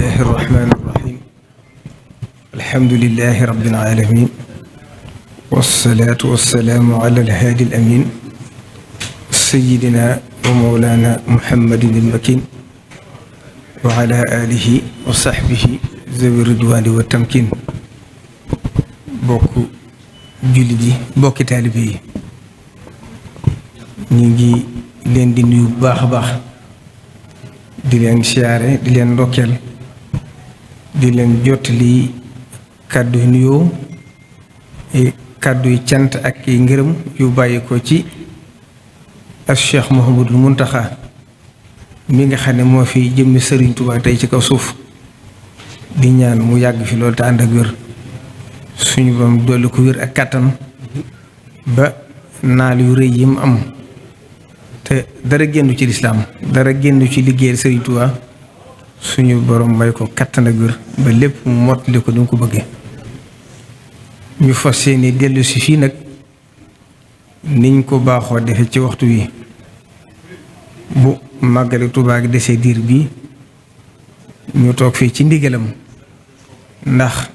bismillahi irrahmani irrahim alhamdulilahi rabbil alamin wassalaatu wassalaamu ala alhaadi alamin sayidina wa mawlana muhammadin almakin wa ala alihi wa sahbihi zawi ridwani wa tamkin bokk jullit yi bokki taalibe yi ñu ngi leen di nuyu bu baax a baax di leen siyaare di leen ndokkeel di leen jottali kàddu yu nuyoo kàddu yu cant ak i ngërëm yu bàyyi ko ci ak Cheikh Mouhamadul Muntaxa mi nga xam ne moo fi jëmmi Sëriñ Tuubaa tey ci kaw suuf di ñaan mu yàgg fi loolu te ànd ak wér suñu bam dolli ko wér ak kàttan ba naal yu rëy yi mu am te dara génn ci lislaam dara génn ci liggéeyal Sëriñ Tuubaa suñu borom may ko kattan ak wér ba lépp mu mottali ko ni mu ko bëggee ñu fas yéene dellu si fii nag niñ ko baaxoo defe ci waxtu wi bu màggali Tuubaa gi desee diir bi ñu toog fii ci ndigalam ndax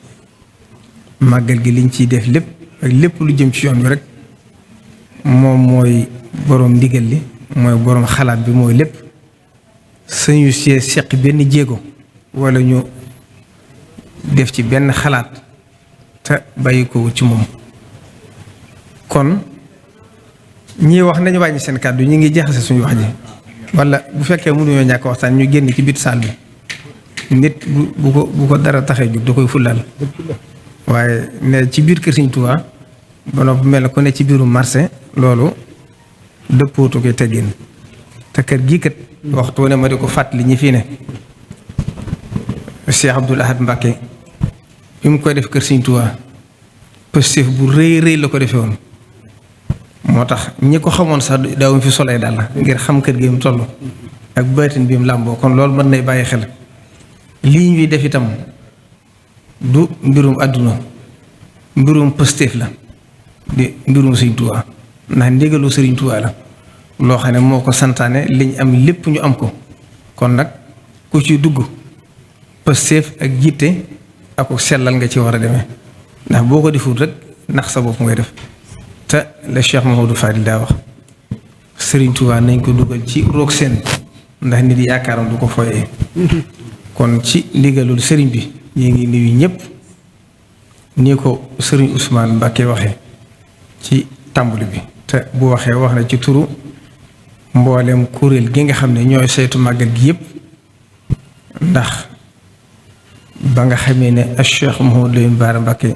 màggal gi liñ ciy def lépp ak lépp lu jëm ci yoon bi rek moom mooy boroom ndigal li mooy boroom xalaat bi mooy lépp sañu see seq benn jéego walla ñu def ci benn xalaat te bàyyi ko ci moom kon ñii wax nañu wàññi seen kàddu ñu ngi jaxase suñu wax ji walla bu fekkee mënuñoo ñàkk waxtaan ñu génn ci biir saal bi nit bu ko dara taxee jóg da koy fullaal waaye ne ci biir kër Sëriñ Tuubaa ba noppi mel na ko ne ci biiru marché loolu dëppootu koy teggin te kër gii kat waxtu ne ma di ko fàttali ñi fii ne Cheikh Abdoul Ahad Mbacké bi mu koy def kër Sëriñ Tuubaa positif bu rëy rëy la ko defee woon moo tax ñi ko xamoon sax daawuñ fi solee daal ngir xam kër gi mu toll ak baatin bi mu làmboo kon loolu mën nay bàyyi xel lii ñuy def itam du mbirum àdduna mbirum positif la di mbirum Sëriñ Tuubaa ndax ndigalu Sëriñ Tuubaa la loo xam ne moo ko santaane liñ am lépp ñu am ko kon nag ku ci dugg positif ak jiite ak sellal nga ci war a demee ndax boo ko deful rek ndax sa bopp ngay def te la Cheikh Mamadou Fadil daa wax Sëriñ Tuubaa nañ ko dugal ci roog seen ndax nit yaakaaram du ko foyee kon ci ndigalul sëriñ bi ñu ngi nuyu ñëpp ni ko sëriñ Ousmane Mbacké waxee ci tàmbali bi te bu waxee wax na ci turu mboolem kuréel gi nga xam ne ñooy saytu màggal gi yëpp ndax ba nga xamee ne ak Cheikh Mouhamadou Lamine Bara Mbacké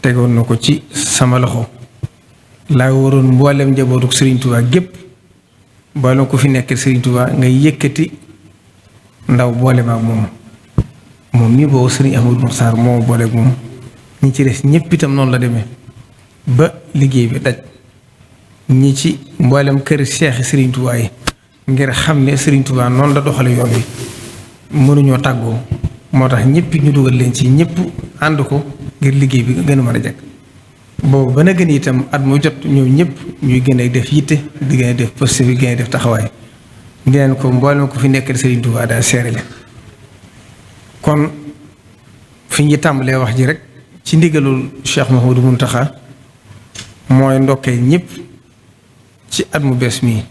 tegoon na ko ci sama loxo laa waroon mboolem njabootu Sëriñ Tuubaa gépp mboolem ko fi nekk Sëriñ Tuubaa ngay yëkkati ndaw boole ma ak moom mii boobu Sëriñ Ahmadou Mokhtar moo boole ak moom ñi ci des ñëpp itam noonu la demee ba liggéey bi daj ñi ci mboolem kër seexi Sëriñ Tuubaa yi ngir xam ne Sëriñ Tuubaa noonu la doxale yoon wi mënuñoo tàggoo moo tax ñëpp ñu dugal leen ci ñëpp ànd ko ngir liggéey bi gën a mën a jag boobu ba na gën itam at mu jot ñoom ñëpp ñuy gën a def yitte di gën a def posté bi gën a def taxawaay ngeen ko mboolem ko fi nekkal Sëriñ Tuubaa daal seere la kon fi ñu tàmbalee wax ji rek ci ndigalul Cheikh Mouhamadou Mountakha mooy ndokkee ñëpp ci at mu bees mii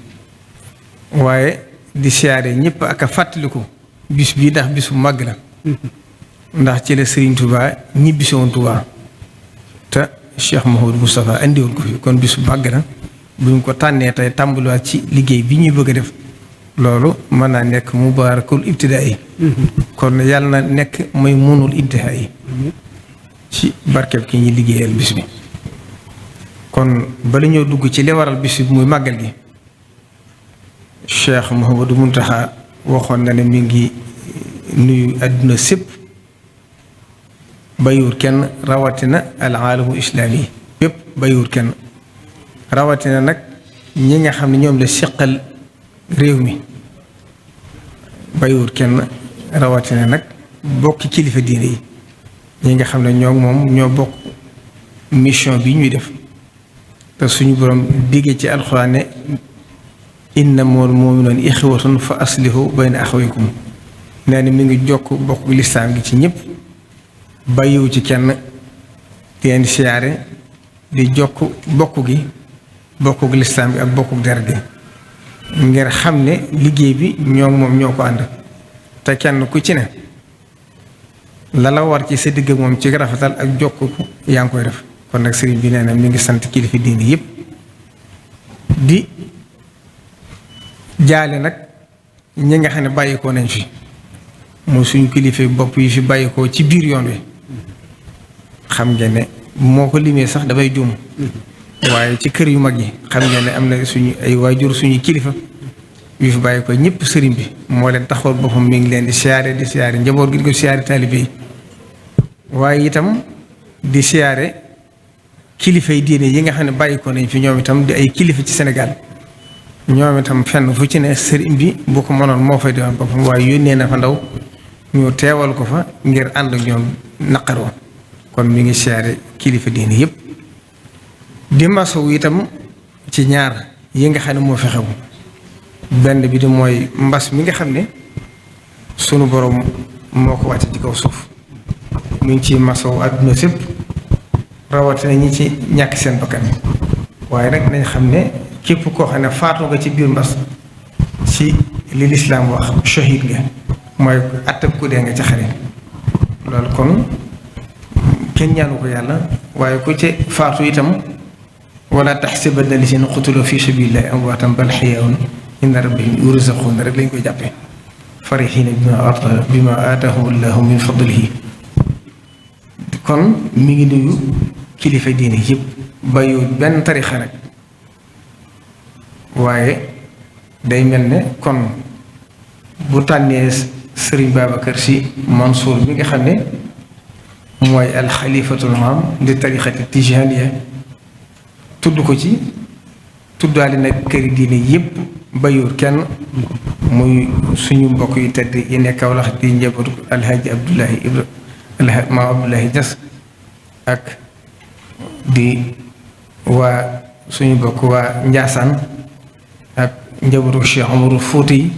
waaye di siyaare ñëpp ak a fàttaliku bis bii ndax bis bu màgg la ndax ci la Sëriñ Tuubaa ñibbisi woon Tuubaa te Cheikh Mouhamadou Moustapha andi woon ko fi kon bis bu màgg la buñ ko tànnee tey tàmbaliwaat ci liggéey bi ñuy bëgg a def loolu mën naa nekk mubaarakul ibtidaa yi kon yàlla na nekk mooy munul intihaa yi ci barkeb ki ñuy liggéeyal bis bi kon bala ñoo dugg ci li waral bis bi muy màggal gi Cheikh Mouhamadou Mountakha waxoon na ne mi ngi nuyu àdduna sépp bayuur kenn rawatina al aalamu islaami yi yépp bayuur kenn rawatina nag ñi nga xam ne ñoom la seqal réew mi bayuur kenn rawatina nag bokki kilifa diine yi ñi nga xam ne moom ñoo bokk mission bi ñuy def te suñu borom diggee ci alxuraan ne innamal mu'minuuna ixwatun fa aslihu bayna axawaykum nee na mi ngi jokk bokk lislaam gi ci ñëpp bàyyiwu ci kenn di leen siyaare di jokk bokk gi bokkuk lislaam bi ak bokkuk der gi ngir xam ne liggéey bi moom ñoo ko ànd te kenn ku ci ne la la war ci sa digg moom ci rafetal ak jokk yaa ngi koy def kon nag sëriñ bi nee na mi ngi sant kilifa diini yëpp di jaale nag ñi nga xam ne bàyyikoo nañ fi mooy suñu kilifa bopp yi fi bàyyikoo ci biir yoon wi xam ngeen ne moo ko limee sax dafay juum waaye ci kër yu mag yi xam ngeen ne am na suñu ay waajur suñu kilifa yu fi bàyyi ko ñëpp sëriñ bi moo leen taxawal boppam mi ngi leen di siyaare njaboot gi di ko siyaare taalibe yi waaye itam di siyaare kilifa yi diine yi nga xam ne bàyyi ko nañ fi ñoom itam di ay kilifa ci Sénégal ñoom itam fenn fu ci ne sëriñ bi bu ko mënoon moo fay demal boppam waaye yónnee na fa ndaw ñu teewal ko fa ngir ànd ak ñoom naqaroo kon mi ngi siyaare kilifa diine yëpp di masawu itam ci ñaar yi nga xam ne moo fi xew benn bi di mooy mbas mi nga xam ne sunu borom moo ko wàcce ci kaw suuf mu ngi ci masawu àdduna sépp rawatina ñi ci ñàkk seen bakkan waaye nag nañ xam ne képp koo xam ne faatu nga ci biir mbas ci li lislaam wax shahid nga mooy attab ku dee nga ca xare loolu kon kenn ñaanu ko yàlla waaye ku ci faatu itam wala taxsabanna llaziina qutilu fi sabiilillaahi amwaatan bal ahyaa'un inda rabbihim yurzaquun rek lañ koy jàppee farihiina bimaa aataahum llaahu min fadlihi kon mi ngi nuyu kilifa diine yëpp bàyyiwul benn tarixa rek waaye day mel ne kon bu tànnee Sëriñ Babacar Sy Mansour mi nga xam ne mooy alxalifatul aam di tarixati tijaaniya tudd ko ci tuddaale nag këri diine yëpp bayur kenn muy suñu mbokk yi tedd yi nekk Kawlax di njabootu alhaji maam Abdoulaye Niass ak di waa suñu mbokk waa Njaasaan ak njabootu Cheikh Omarou Fouti yi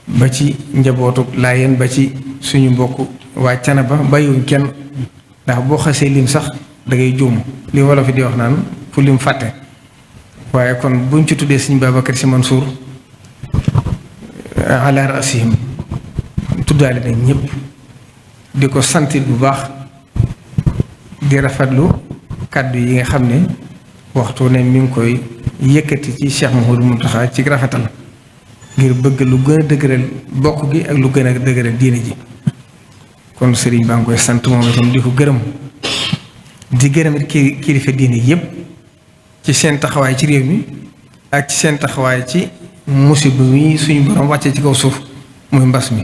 ba ci njabootu Laayeen ba ci suñu mbokk waa Canaba bàyyiwuñ kenn ndax boo xasee lim sax da ngay juum li wolof fi di wax naan fu lim fàtte waaye kon buñ ci tuddee Sëriñ Babacar Sy Mansour ala rasihim tuddaale nañ ñëpp di ko sant bu baax di rafetlu kàddu yi nga xam ne waxtu ne mi ngi koy yëkkati ci Cheikh Mouhamadou Mountakha ci rafetal ngir bëgg lu gën a dëgëral bokk gi ak lu gën a dëgëral diine ji kon sëriñ baa ngi koy sant moom itam di ko gërëm di gërëm kilifa diine yëpp ci seen taxawaay ci réew mi ak ci seen taxawaay ci musiba mi suñu borom wàccee ci kaw suuf muy mbas mi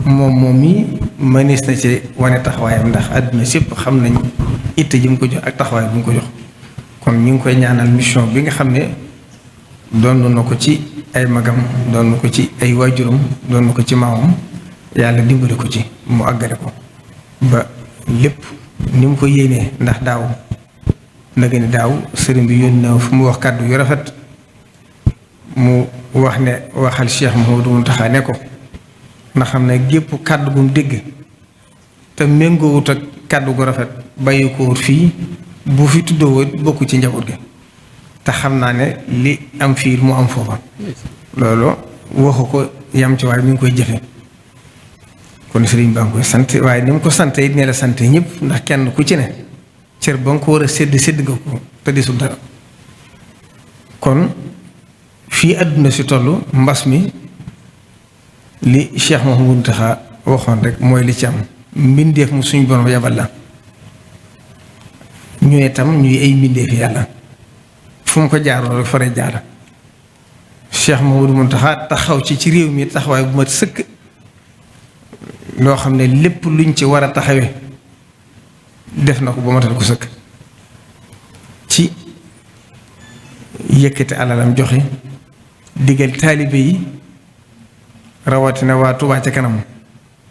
moom mi mënees na ci wane taxawaayam ndax àdduna sépp xam nañ itte ji mu ko jox ak taxawaay bu mu ko jox kon ñu ngi koy ñaanal mission bi nga xam ne doon na ko ci ay magam doon na ko ci ay waajuram doon na ko ci maamam yàlla dimbali ko ci mu àggale ko ba lépp ni mu ko yéenee ndax daaw naka ni daaw sëriñ bi yónni na fu mu wax kàddu yu rafet mu wax ne waxal Cheikh Mouhamadou Mountakha ne ko nga xam ne gépp kàddu gu mu dégg te méngoowut ak kàddu gu rafet bàyyi ko wut fii bu fi tuddoo bokku ci njaboot gi te xam naa ne li am fii mu am foofa loolu waxu ko yam ci waaye mi ngi koy jëfe kon sëriñ baa ngi koy sant waaye ni mu ko sant it ne la sant ñëpp ndax kenn ku ci ne cër ba nga ko war a sédd nga ko te desul dara kon fii àdduna si toll mbas mi li Cheikh Mouhamadou Mountakha waxoon rek mooy li ci am mbindeef mu suñu borom yabal la ñu itam ñuy ay mbindeefi yàlla fu mu ko jaaroo rek fare jaar Cheikh Mouhamadou Mountakha taxaw ci réew mi taxawaay bu mat sëkk loo xam ne lépp luñ ci war a taxawee def na ko ba matal ko sëkk ci yëkkati alalam joxe digal taalibe yi rawatina waa Touba ca kanam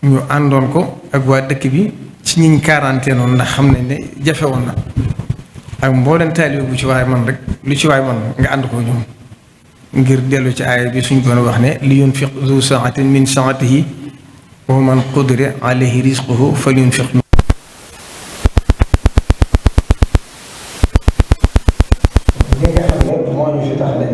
ñu àndoon ko ak waa dëkk bi ci ñiñ quarantaine noonu ndax xam nañ ne jafe woon na ak mbooleen taalibe bu ci waay man rek lu ci waay man nga ànd ko ñoom ngir dellu ci aaya bi suñ doon wax ne li yunfiq zu sa'atin min sa'atihi wa man qudira alayhi rizquhu falyunfiq li nga xam ne moo ñu fi tax de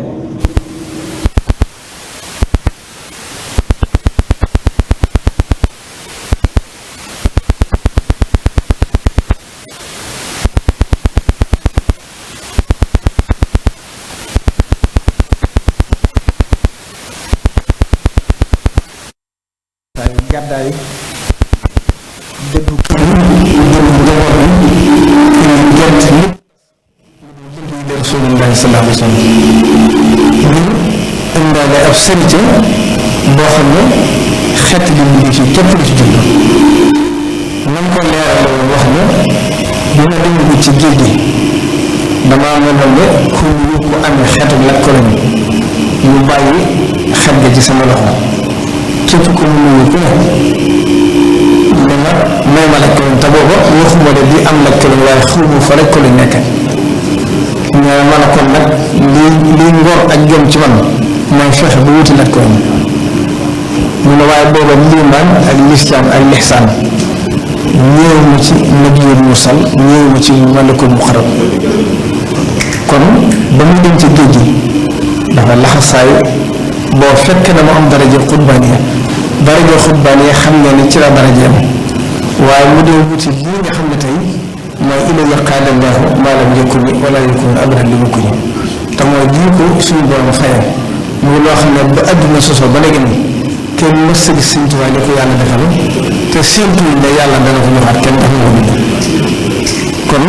gàddaay dëddu Rasulullahi sallallahu alayhi wa sallam ngir indaale ab sërite boo xam ne xeet li mu ngi ci képp lu ci jublu nam ko leerale woon wax ne dina dem ci géej gi damaa meloon ne ku ñu ko amee xeetu lakk lañ ñu bàyyi xet ga ci sama loxo képp ko mu nuyu ku ne dama may ma lekk lañ te booba waxuma de di am lekk lañ waaye xawma fa lekk lañ nekk ñoo man a kon nag lii ngor ak jom ci man mooy fexe ba wuti lekk lañ mu ne waaye booba liimaan ak lislaam ak lixsaan ñëw ma ci nabiyul mursal ñëw ma ci malakul muqarrab kon ba mu dem ci géej gi dafa laxasaay boo fekk na mu am daraje xutbaaniya xam nga ni ci la daraje am waaye mu dee wuti lii nga xam ne tey mooy ilayya qaala llaahu maa lam yakun wala yakun abadan li mukk te mooy lii ko suñu borom fayal muy loo xam ne ba àdduna sosoo ba léegi nii kenn mës a gis Sëñ Tuubaa li ko yàlla defal te séentu ne yàlla dana ko joxaat kenn dafa ko bind kon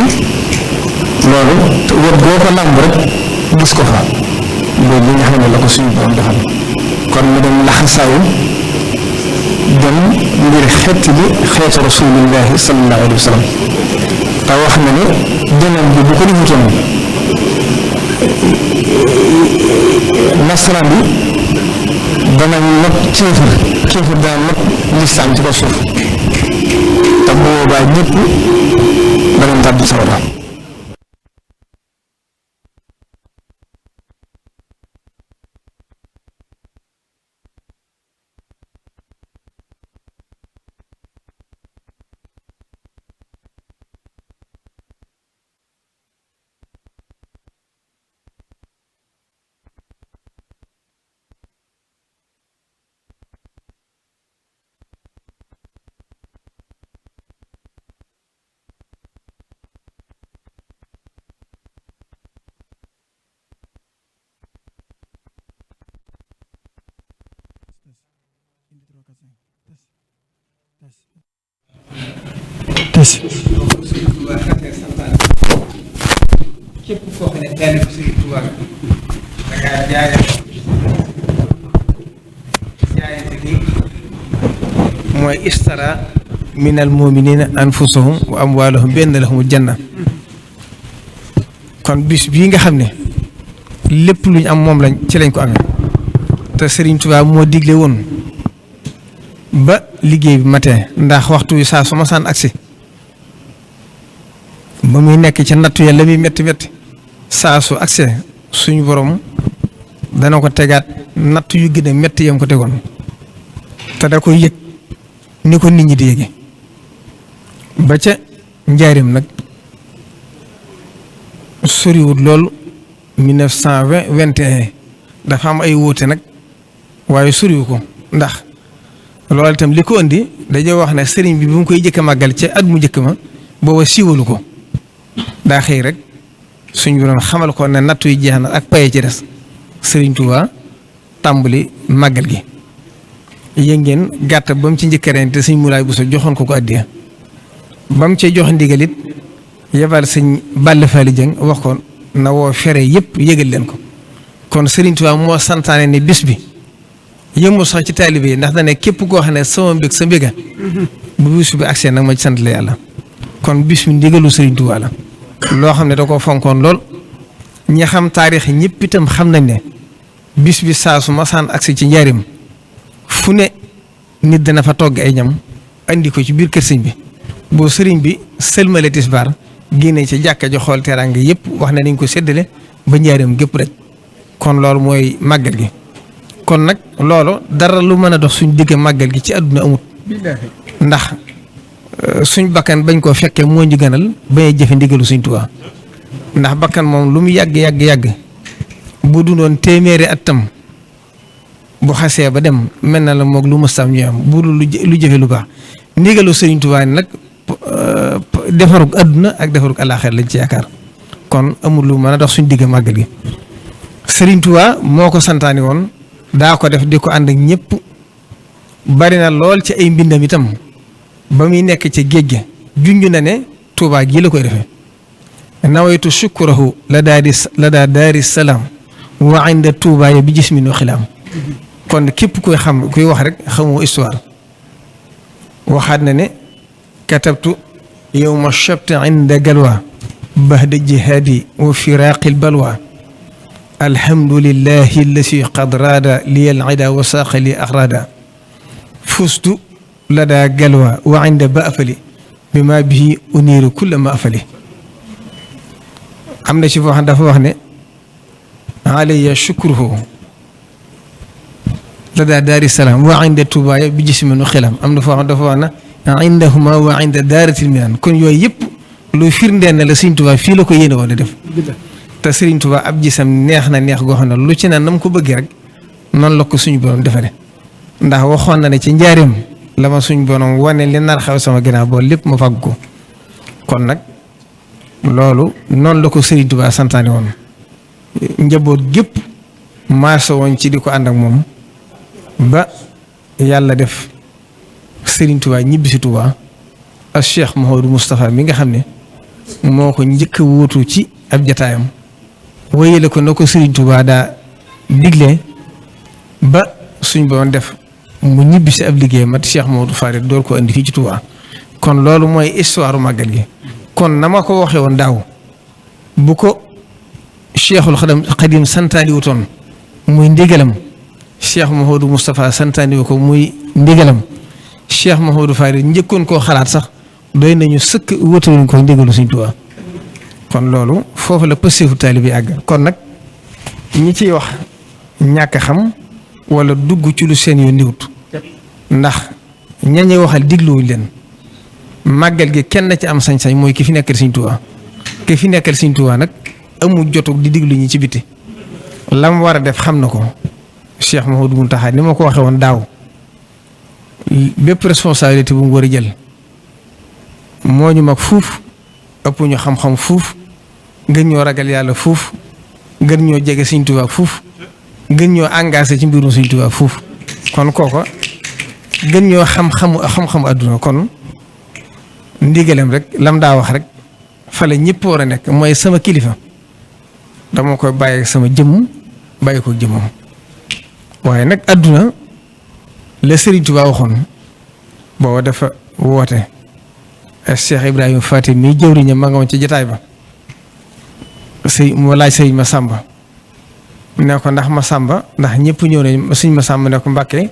loolu wër boo ko làmb rek gis ko fa loolu li nga xam ne la ko suñu borom defal kon mu dem laxasaayu dem ngir xeeti li xeetu rasulillahi sallallahu alayhi wa sallam te wax na ne demam bi bu ko defutoon nasaraan bi dana not kéefër dana not lislaam ci ko suuf te boobaa ñëpp danañ tàbbi sawara képp koo xam ne taalibu Sëriñ Tuubaa dangaa jaayante gi mooy istara minal mu'minina anfusahum wa amwaalahum bi anna lahumul janna kon bis bii nga xam ne lépp lu ñu am moom lañ ci lañ ko amee te Sëriñ Tuubaa moo digle woon ba liggéey bi matee ndax waxtu wi saa su ma saan agsi ba muy nekk ci nattu ya la muy métti métti saa su agsee suñu borom dana ko tegaat nattu yu gën a métti yam ko tegoon te da koy yëg ni ko nit ñi di yëge ba ca njaarim nag soriwut loolu 1921 dafa am ay wuute nag waaye soriwu ko ndax loolu itam li ko indi dañoo wax ne sëriñ bi mu koy jëkk a màggal ca at mu njëkk ma booba siiwalu ko daa xëy rek suñ borom xamal ko ne nattu yi jeex na ak paye ci des Sëriñ Tuubaa tàmbali màggal gi yéen ngeen gàtt ba mu ci njëkk ren te sëñ Mulaay Buso joxoon ko addiya ba mu cee jox ndigal it yebal sëñ Balla Faali Jëng wax ko na woo fere yëpp yëgal leen ko kon Sëriñ Tuubaa moo santaane ne bis bi yëmul sax ci taalibe yi ndax da ne képp koo xam ne sama mbég sa mbéga bu bis bi agsee nag ma ci sant la yàlla kon bis bi ndigalu Sëriñ Tuubaa la loo xam ne da koo fonkoon lool ñi xam taarix ñëpp itam xam nañ ne bis bi saa su masaan agsi ci njaarim fu ne nit dana fa togg ay ñam andi ko ci biir kër sëñ bi boo sëriñ bi sëlmale tisbaar génne ci jàkka ji xool teraanga yëpp wax ne nañ ko séddale ba njaarim gépp rek kon loolu mooy màggal gi kon nag loolu dara lu mën a dox suñ digg màggal gi ci àdduna amut ndax suñ bakkan bañ koo fekkee moo ñu gënal bañ a jëfe ndigalu Sëriñ Tuubaa ndax bakkan moom lu mu yàgg bu dundoon téeméeri atam bu xasee ba dem mel na la moog lu mëstam ñu am bu dul lu jëfe lu baax ndigalu Sëriñ Tuubaa nag defarug adduna ak defarug àllaaxira lañ ci yaakaar kon amul lu mën a dox suñ digg màggal gi Sëriñ Tuubaa moo ko santaani woon daa ko def di ko ànd ak ñëpp bari na lool ci ay mbindam itam ba muy nekk ci géej gi junj na ne Tuubaa gii la koy defee nawaytu shukurahu la daa daari salaam wa inda Tuubaa ya bi jismin wa xilaam kon képp kuy xam kuy wax rek xamoo histoire waxaat na ne katabtu yowma shabt inda galwa bahda jihaadi wa firaqil balwa alhamdulillahi allasi qad raada li al ida wa saaqa li axraada fustu lada galwa wa inda baafali bima bihi uniiru kulla ma afali am na ci foo xam dafa wax ne alayya shukruhu lada daari salaam wa inda tubaaya bi jisminu xilam am na foo xam dafa wax na indahuma wa inda daaratil minan kon yooyu yëpp lu firndeel ne la Sëriñ Tuubaa fii la ko yéene woon a def te Sëriñ Tuubaa ab gisam neex na neex goo xam ne lu ci na nam ko bëggee rek noonu la ko suñu borom defale ndax waxoon na ne ci njaareem la ma suñ borom wane li nar xew sama ginnaaw boo lépp ma fàgg ko kon nag loolu noonu la ko Sëriñ Tuubaa santaane woon njaboot gépp maaso woon ci di ko ànd ak moom ba yàlla def Sëriñ Tuubaa ñibbi si Tuubaa ak Cheikh Mouhamadou Moustapha mi nga xam ne moo ko njëkk a wuutu ci ab jataayam wéyale ko na ko Sëriñ Tuubaa daa digle ba suñ boon def mu ñibbi si ab liggéey mat Cheikh Mouhamadou Farid door ko indi fii ci Tuubaa kon loolu mooy histoire màggal gi kon na ma ko waxee woon daaw bu ko Cheikhul Xadim santaani wutoon muy ndigalam Cheikh Mouhamadou Moustapha santaani wu ko muy ndigalam Cheikh Mouhamadou Farid njëkkoon koo xalaat sax doy nañu sëkk wutaluñ ko ndigalu Sëriñ Tuubaa kon loolu foofu la pëseefu taalibe bi àgg kon nag ñi ciy wax ñàkk xam wala dugg ci lu seen yoon ndiwut ndax ñañuy waxal digluwuñ leen màggal gi kenn ci am sañ-sañ mooy ki fi nekkal Sëriñ Tuubaa ki fi nekkal Sëriñ Tuubaa nag amul jotug di diglu ñi ci biti lam war a def xam na ko Cheikh Mouhamadou Mountakha ni ma ko waxee woon daaw bépp responsabilité bu mu war a jël moo ñu mag fuuf ëpp ñu xam-xam fuuf gën ñoo ragal yàlla fuuf gën ñoo jege Sëriñ Tuubaa fuuf gën ñoo engagé ci mbirum Sëriñ Tuubaa fuuf kon kooko gën ñoo xam-xamu àdduna kon ndigalem rek lam daa wax rek fale ñëpp war a nekk mooy sama kilifa dama koy bàyyi sama jëmm bàyyi ko jëmmam waaye nag àdduna la Sëriñ Tuubaa waxoon booba dafa woote Cheikh Ibrahima Fatim mi jëwriñam ma nga woon ci jotaay ba mu laaj sëriñ Masamba ne ko ndax Masamba ndax ñëpp ñëw nañ sëriñ Masamba ne ko Mbàkke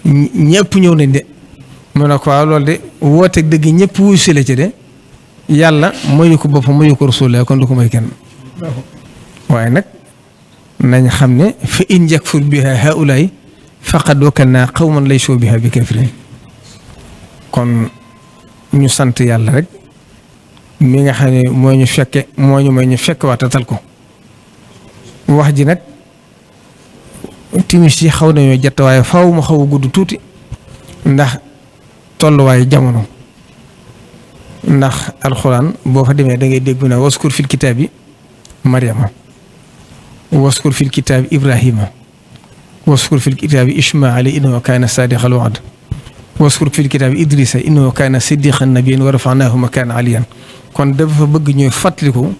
ñëpp ñëw nañ de mu ne ko waaw loolu de woote dëgg ñëpp wuyu si la ci de yàlla mayu ko boppam mayu ko Rasulullah kon du ko may kenn waaye nag nañ xam ne fa in yakfur biha haulaay faqad wakalna qawman laysu biha bi kafirin kon ñu sant yàlla rek mi nga xam ne moo ñu fekke moo ñu may ñu fekk waatatal ko wax ji nag timis yi xaw nañoo jot waaye faaw mu xaw a gudd tuuti ndax tolluwaayu jamono ndax alxuraan boo fa demee da ngay dégg ne waskur fil kitaabi Maryama waskur fil kitaabi Ibrahima waskur fil kitaabi Ismaila innahu kaana saadiqal wa'd waskur fil kitaabi Idrissa innahu kaana siddiqan nabiyyan wa rafa'naahu makaanan aliyyan kon dafa bëgg ñuy fàttaliku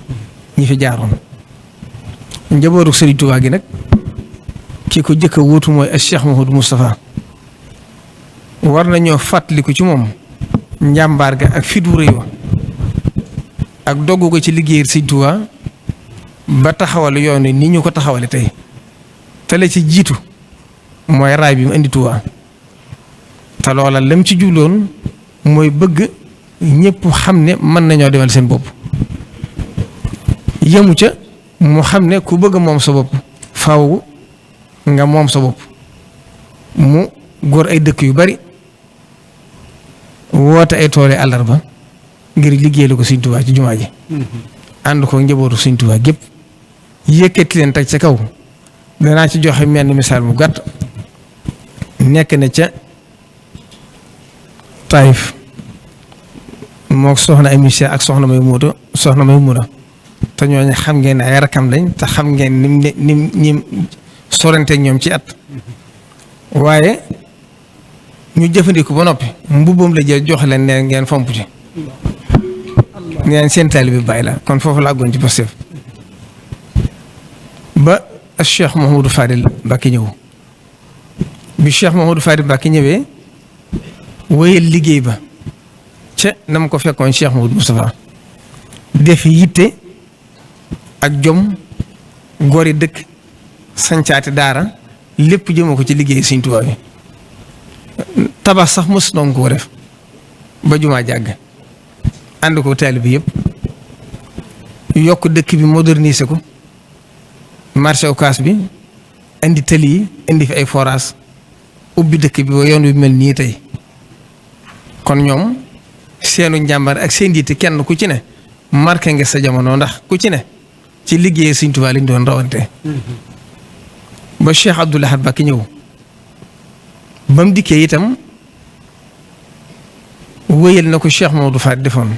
ñi fi jaaroon njabootu Sëriñ Tuubaa gi nag ki ko jëkk a wuutu mooy Cheikh Mouhamadou Moustapha war nañoo fàttaliku ci moom njàmbaar ga ak fit wu rëy wa ak doggu ko ci liggéeyal Sëriñ Tuubaa ba taxawal yoon ni ñu ko taxawale tey te la ci jiitu mooy raay bi mu indi Tuubaa te loola lam ci jubloon mooy bëgg ñëpp xam ne mën nañoo demal seen bopp yemu ca mu xam ne ku bëgg moom sa bopp faaw nga moom sa bopp mu góor ay dëkk yu bari woote ay toole àllarba ngir liggéeyal ko Sëriñ Tuubaa ci jumaa ji ànd ko njabootu Sëriñ Tuubaa gépp yëkkati leen teg ca kaw. danaa ci joxe menn misaal bu gàtt nekk na ca Taïf moo soxna ay monsieur ak soxna may muuta te ñooñu xam ngeen ne ay rakam lañ te xam ngeen nim soranteeg ñoom ci at waaye ñu jëfandiku ba noppi mbubbam la jël jox leen ne ngeen fomp ci ngeen seen taalibe bi bàyyi la kon foofu la àggoon ci Pastef ba Cheikh Mouhamadou Fadil Mbacké ñëw bi Cheikh Mouhamadou Fadil Mbacké ñëwee wéyal liggéey ba ca na ma ko fekkoon Cheikh Mouhamadou Moustapha def yitte ak jom góori dëkk sancaati daara lépp jëmoo ko ci liggéey Sëriñ Tuubaa bi tabax sax mos doon ko def ba jumaa jàgg ànd ko taalibe bi yëpp yokk dëkk bi moderniser ko marché Ocass bi indi tëli yi indi fi ay forage ubbi dëkk bi ba yoon wi mel nii tey kon ñoom seenu njàmbar ak seen yitte kenn ku ci ne marqué nga sa jamono ndax ku ci ne ci liggéey Sëriñ Tuubaa lañ doon rawante ba Cheikh Abdoul Ahad Mbacké ñëw ba mu dikkee itam wéyal na ko Cheikh Mamadou Fadi defoon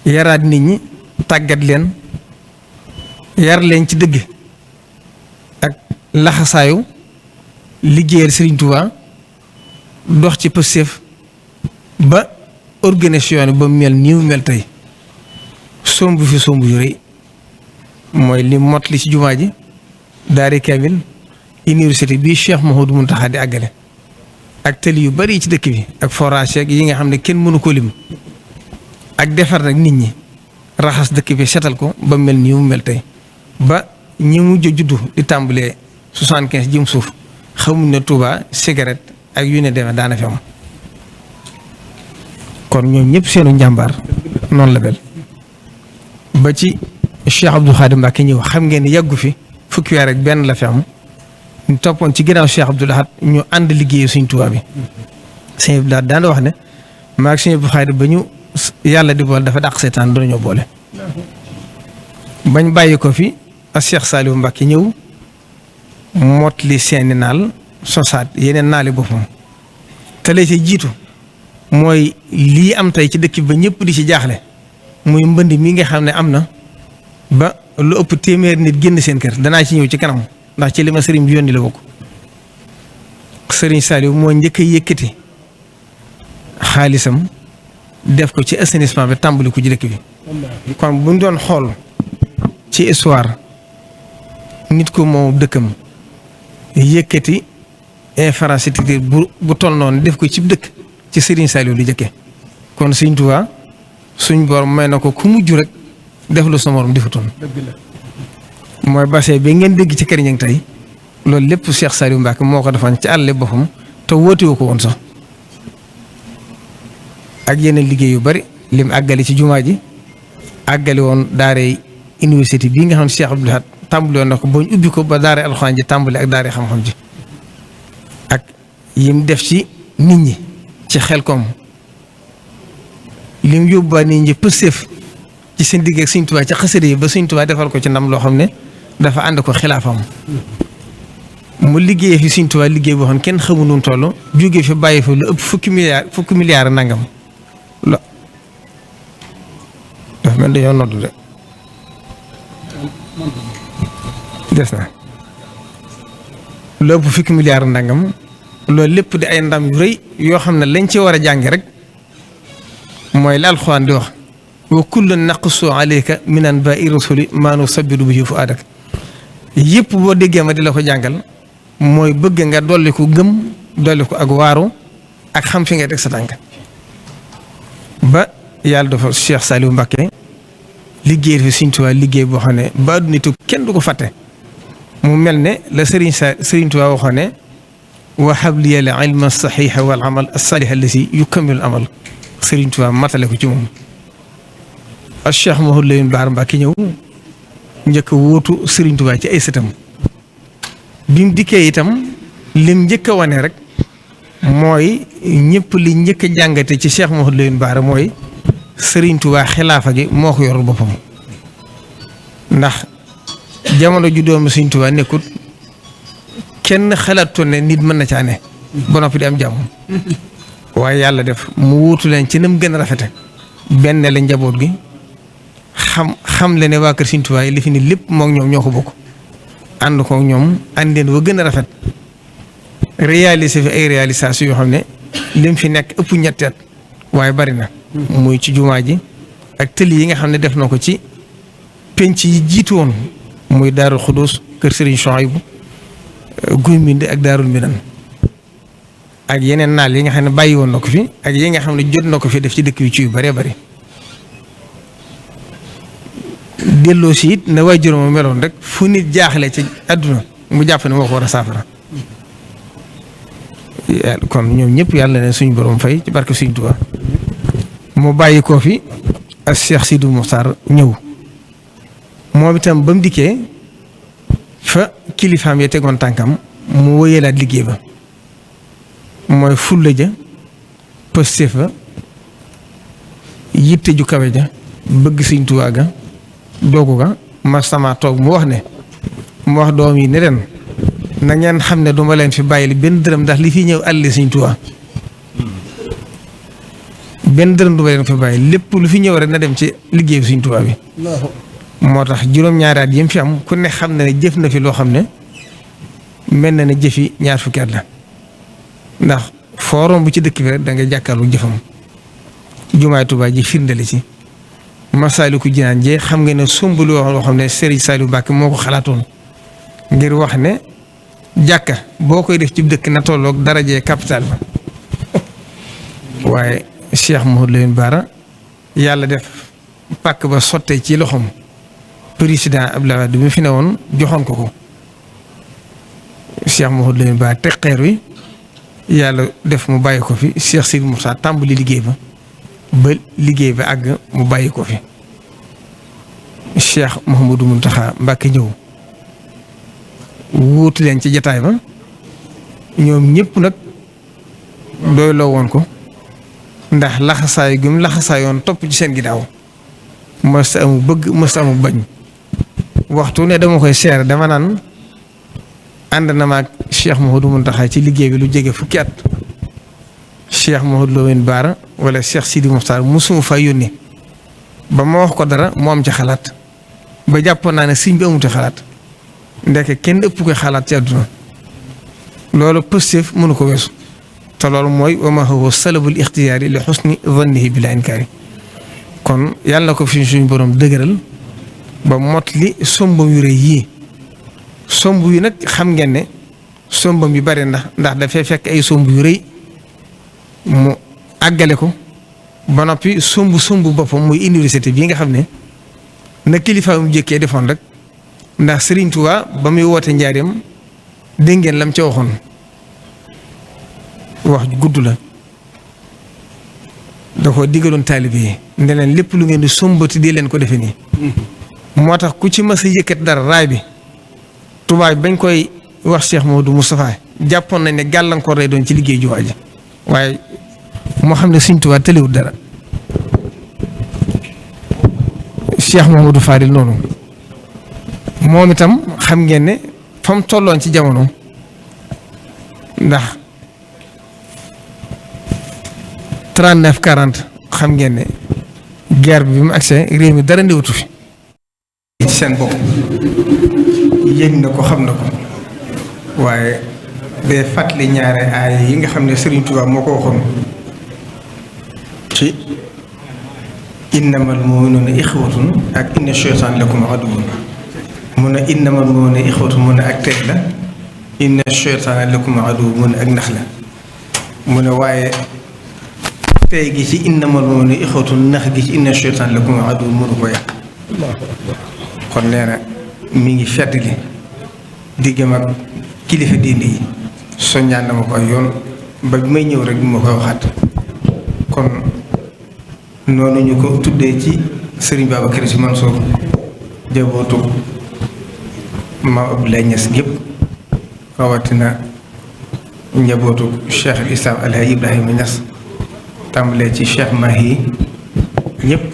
yaraat nit ñi tàggat leen yar leen ci dëgg ak laxasaayu liggéeyal Sëriñ Tuubaa dox ci Pastef ba organisation ba mel nii mel tey somb fi somb yu rëy mooy li mot li ci jumaa ji daari kamil université bii Cheikh Mouhamadou Mountakha di àggale ak tëli yu bari ci dëkk bi ak forage yi nga xam ne kenn mënu ko lim ak defar nag nit ñi raxas dëkk bi setal ko ba mel nii mu mel tey ba ñi mujj juddu di tàmbalee 75 jëm suuf xamuñ ne Touba cigarette ak yu ne demee daana fi am kon ñoom ñëpp seenu njàmbaar noonu la mel ba ci Cheikh Abdou Khadim Mbacké ñëw xam ngeen ni yàggu fi fukki weer rek benn la fi am ñu toppoon ci ginnaaw Cheikh Abdoul Ahad ñu ànd liggéeyu Sëriñ Tuubaa bi Sëriñ Abdoul Ahad daan wax ne maag Sëriñ Abdou Khadim ba ñu yàlla di boole dafa dàq seetaan doon ñoo boole bañ bàyyi ko fi ak Cheikh Saliou Mbacké ñëw mot li seeni naal sosaat yeneen naali boppam te lay ci jiitu mooy lii am tey ci dëkk bi ba ñëpp di ci jaaxle muy mbënd mi nga xam ne am na ba lu ëpp téeméer nit génn seen kër danaa ci ñëw ci kanam ndax ci li ma sëriñ bi yónni la bokk sëriñ Saliou moo njëkk a yëkkati xaalisam def ko ci assainissement bi tàmbali ko ci dëkk bi kon buñ doon xool ci histoire nit ko moom dëkkam yëkkati infrastructure bu toll noonu def ko ci dëkk ci sëriñ Saliou lu jëkke kon Sëriñ Tuubaa suñ borom may na ko ku mujj rek def lu sa morom defutoon mooy bassin bi ngeen dégg ci kër ñang tey loolu lépp Cheikh Saliou Mbacké moo ko defoon ci àll boppam te wóotewu ko woon sax ak yeneen liggéey yu bari lim àggali ci jumaa ji àggali woon daaree université bii nga xam ne Cheikh Abdoul Ahad tàmbali woon na ko ba ñu ubbi ko ba daaree alxuraan ji tàmbali ak daaree xam-xam ji ak yim def ci nit ñi ci Xelkom lim yóbbuwaat nit ñi Pastef ci seen digg ak Sëriñ Tuubaa ci xasida yi ba Sëriñ Tuubaa defal ko ci ndam loo xam ne dafa ànd ko xilaafam mu liggéeyee fi Sëriñ Tuubaa liggéey boo xam ne kenn xamu nu mu toll jógee fi bàyyi fa lu ëpp fukki milliards nangam la dafa mel dañoo noddu de des na lu ëpp fukki milliards nangam loolu lépp di ay ndam yu rëy yoo xam ne lañ ci war a jàngi rek mooy la Alxuraan di wax wa kullan naqussu alayka min anbaa'i rusuli maa nusabbitu bihi fu'aadak yëpp boo déggee ma di la ko jàngal mooy bëgg nga dolli ko gëm dolli ko ak waaru ak xam fi nga teg sa tànk ba yàlla dafa Cheikh Saliou Mbacké liggéey fi Sëriñ Tuubaa liggéey boo xam ne ba adduna tukki kenn du ko fàtte mu mel ne la Sëriñ Tuubaa waxoon ne wa habliya al ilma saxiixa wal amal as-saalih allasi yukammilu al amal Sëriñ Tuubaa matale ko ci moom ak Cheikh Mouhamadou Lamine Bara Mbacké ñëw njëkk a wóotu Sëriñ Tuubaa ci ay sëtam bi mu dikkee itam lim njëkk a wane rek mooy ñëpp li njëkk a jàngate ci Cheikh Mouhamadou Lamine Bara mooy Serigne Touba xilaafa gi moo ko yorul boppam ndax jamono ju doomu Serigne Touba nekkut kenn xalaatoon ne nit mën na caa ne ba noppi di am jàmm waaye yàlla def mu wuutu leen ci nam gën a rafete benn la njaboot gi xam le ne waa kër Serigne Touba yi li fi ni lépp moom ñoom ñoo ko bokk ànd ko ñoom àndeen wa gën a rafet réalisé fi ay réalisation yoo xam ne lim fi nekk ëpp ñetti at waaye bari na muy ci jumaa ji ak tëli yi nga xam ne def na ko ci penc yi jiitu woon muy Daarul Xudoos kër Serigne Chouaïbou Guy Mbind ak Daarul Minan ak yeneen naal yi nga xam ne bàyyi woon na ko fi ak yi nga xam ne jot na ko fi def ci dëkk yu ci yu bëree bëri delloo si it na waajur ma meloon rek fu nit jaaxle ci àdduna mu jàpp ne moo ko war a saafara kon ñoom ñëpp yàlla na suñu borom fay ci barke Sëriñ Tuubaa mu bàyyi koo fi ak Cheikh Sidou Mokhtar ñëw moom itam ba mu dikkee fa kilifaam ya tegoon tànkam mu wëyalaat liggéey ba mooy fulla ja pëstéef ba yitte ju kawe ja bëgg Sëriñ Tuubaa ga doogu ga ma sama toog mu wax doom yi ne leen na ngeen xam ne duma leen fi bàyyil benn dërëm ndax li fi ñëw àlli Sëriñ Tuubaa benn dërëm duma leen fi bàyyil lépp lu fi ñëw rek na dem ci liggéeyu Sëriñ Tuubaa bi moo tax juróom-ñaari at yi mu fi am ku ne xam ne jëf na fi loo xam ne mel na ne jëfi ñaar fukki at la ndax forom bu ci dëkk bi rek da nga jàkkaarlu jëfam jumaay Tuubaa ji firndeli ci Masaalikul Jinaan jee xam nga ne sumb loo xam ne Serigne Saliou Mbacké moo ko xalaatoon ngir wax ne jàkka boo koy def ci dëkk na tolloog darajee capital ba waaye Cheikh Mouhamadou Lamine Bara yàlla def pàkk ba sottee ci loxoom président Abdoulaye Wade bi fi ne woon joxoon ko Cheikh Mouhamadou Lamine Bara teg xeer wi yàlla def mu bàyyi ko fi Cheikh Sidi Moussa tàmbali liggéey ba liggéey ba àgg mu bàyyi ko fi Cheikh Mouhamadou Mountakha Mbacké ñëw wuutu leen ci jataay ba ñoom ñëpp nag doy loo woon ko ndax laxasaayu gi mu laxasaayoon topp ci seen ginnaaw mës amu bëgg mës amu bañ waxtu ne dama koy seere dama naan ànd na ma ak Cheikh Mouhamadou Mountakha ci liggéey bi lu jege fukki at Cheikh Mouhamadou Lamine Bara wala Cheikh Sidi Mokhtar musuma fa yónni ba ma wax ko dara mu am ci xalaat ba jàppoon naa ne sëñ bi amuti xalaat ndeke kenn ëpp koy xalaat ci àdduna loolu pëstéef mënu ko weesu te loolu mooy wa ma huwa salabul ixtiyaari li xusni zannihi bila inkaari kon yàlla na ko fi suñu borom dëgëral ba mot li sombam yu rëy yii somb yu nag xam ngeen ne sombam yu bari ndax dafay fekk ay somb yu rëy mu àggale ko ba noppi somb boppam muy université bii nga xam ne na kilifa mu jëkkee defoon rek ndax Serigne Touba ba muy woote njaareem dégg ngeen lam ca waxoon wax ju gudd la da ko digaloon taalibe yi ne leen lépp lu ngeen di sombati di leen ko defe nii moo tax ku ci mas a yëkkat dara raay bi tubaab bañ koy wax Cheikh Mamadou Moustapha jàppoon nañ ne gàllankoor lay doon ci liggéey jumaa ji waaye moo xam ne Serigne Touba tëliwul dara Cheikh Mamadou Fadil noonu moom itam xam ngeen ne fa mu tolloon ci jamono ndax 39-40 xam ngeen ne guerre bi mu agsee réew mi dara ndiwutu fi ci seen bopp yëg na ko xam na ko waaye day fàttali ñaare aay yi nga xam ne Serigne Touba moo ko waxoon ci innamal mu'minuuna ixwatun ak inna shaytaana lakum aduwwun mun ne innamal mu'minuuna ixwatun mun ne ak teg la inna shaytaana lakum aduwwun mun ne ak nax la mu ne waaye tey gi ci innamal mu'minuuna ixwatun nax gi ci inna shaytaana lakum aduwwun mënu ko yàq kon nee na mi ngi fedd li diggam ak kilifa diine yi soññaan na ma ko ay yoon ba bi may ñëw rek bi ma koy waxaat kon noonu ñu ko tuddee ci Serigne Babacar Sy Mansour jabootu Maam Abdoulaye Niass gépp rawatina njabootu Cheikh al Islam Alhaji Ibrahima Niass tàmbalee ci Cheikh Mahi ñëpp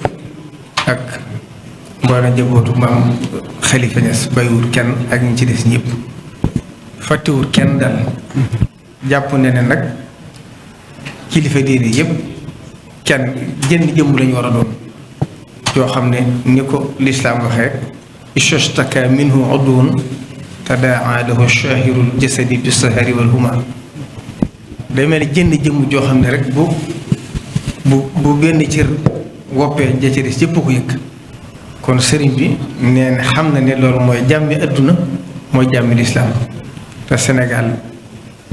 ak mboolem njabootu maam Khalifa Niass bàyyiwul kenn ak ñi ci des ñëpp fàttewul kenn daal jàpp ne ne nag kilifa diine yëpp kenn jënn jëmm lañu war a doon yoo xam ne ni ko lislaam waxee ishtaka minhu udwun tadaa lahu shahirul jasadi bi sahari wal huma day mel ni jënn jëmm joo xam ne rek bu benn cër woppee ja ca des yëpp ko yëg kon sëriñ bi nee na xam na ne loolu mooy jàmmi adduna mooy jàmmi lislaam te Sénégal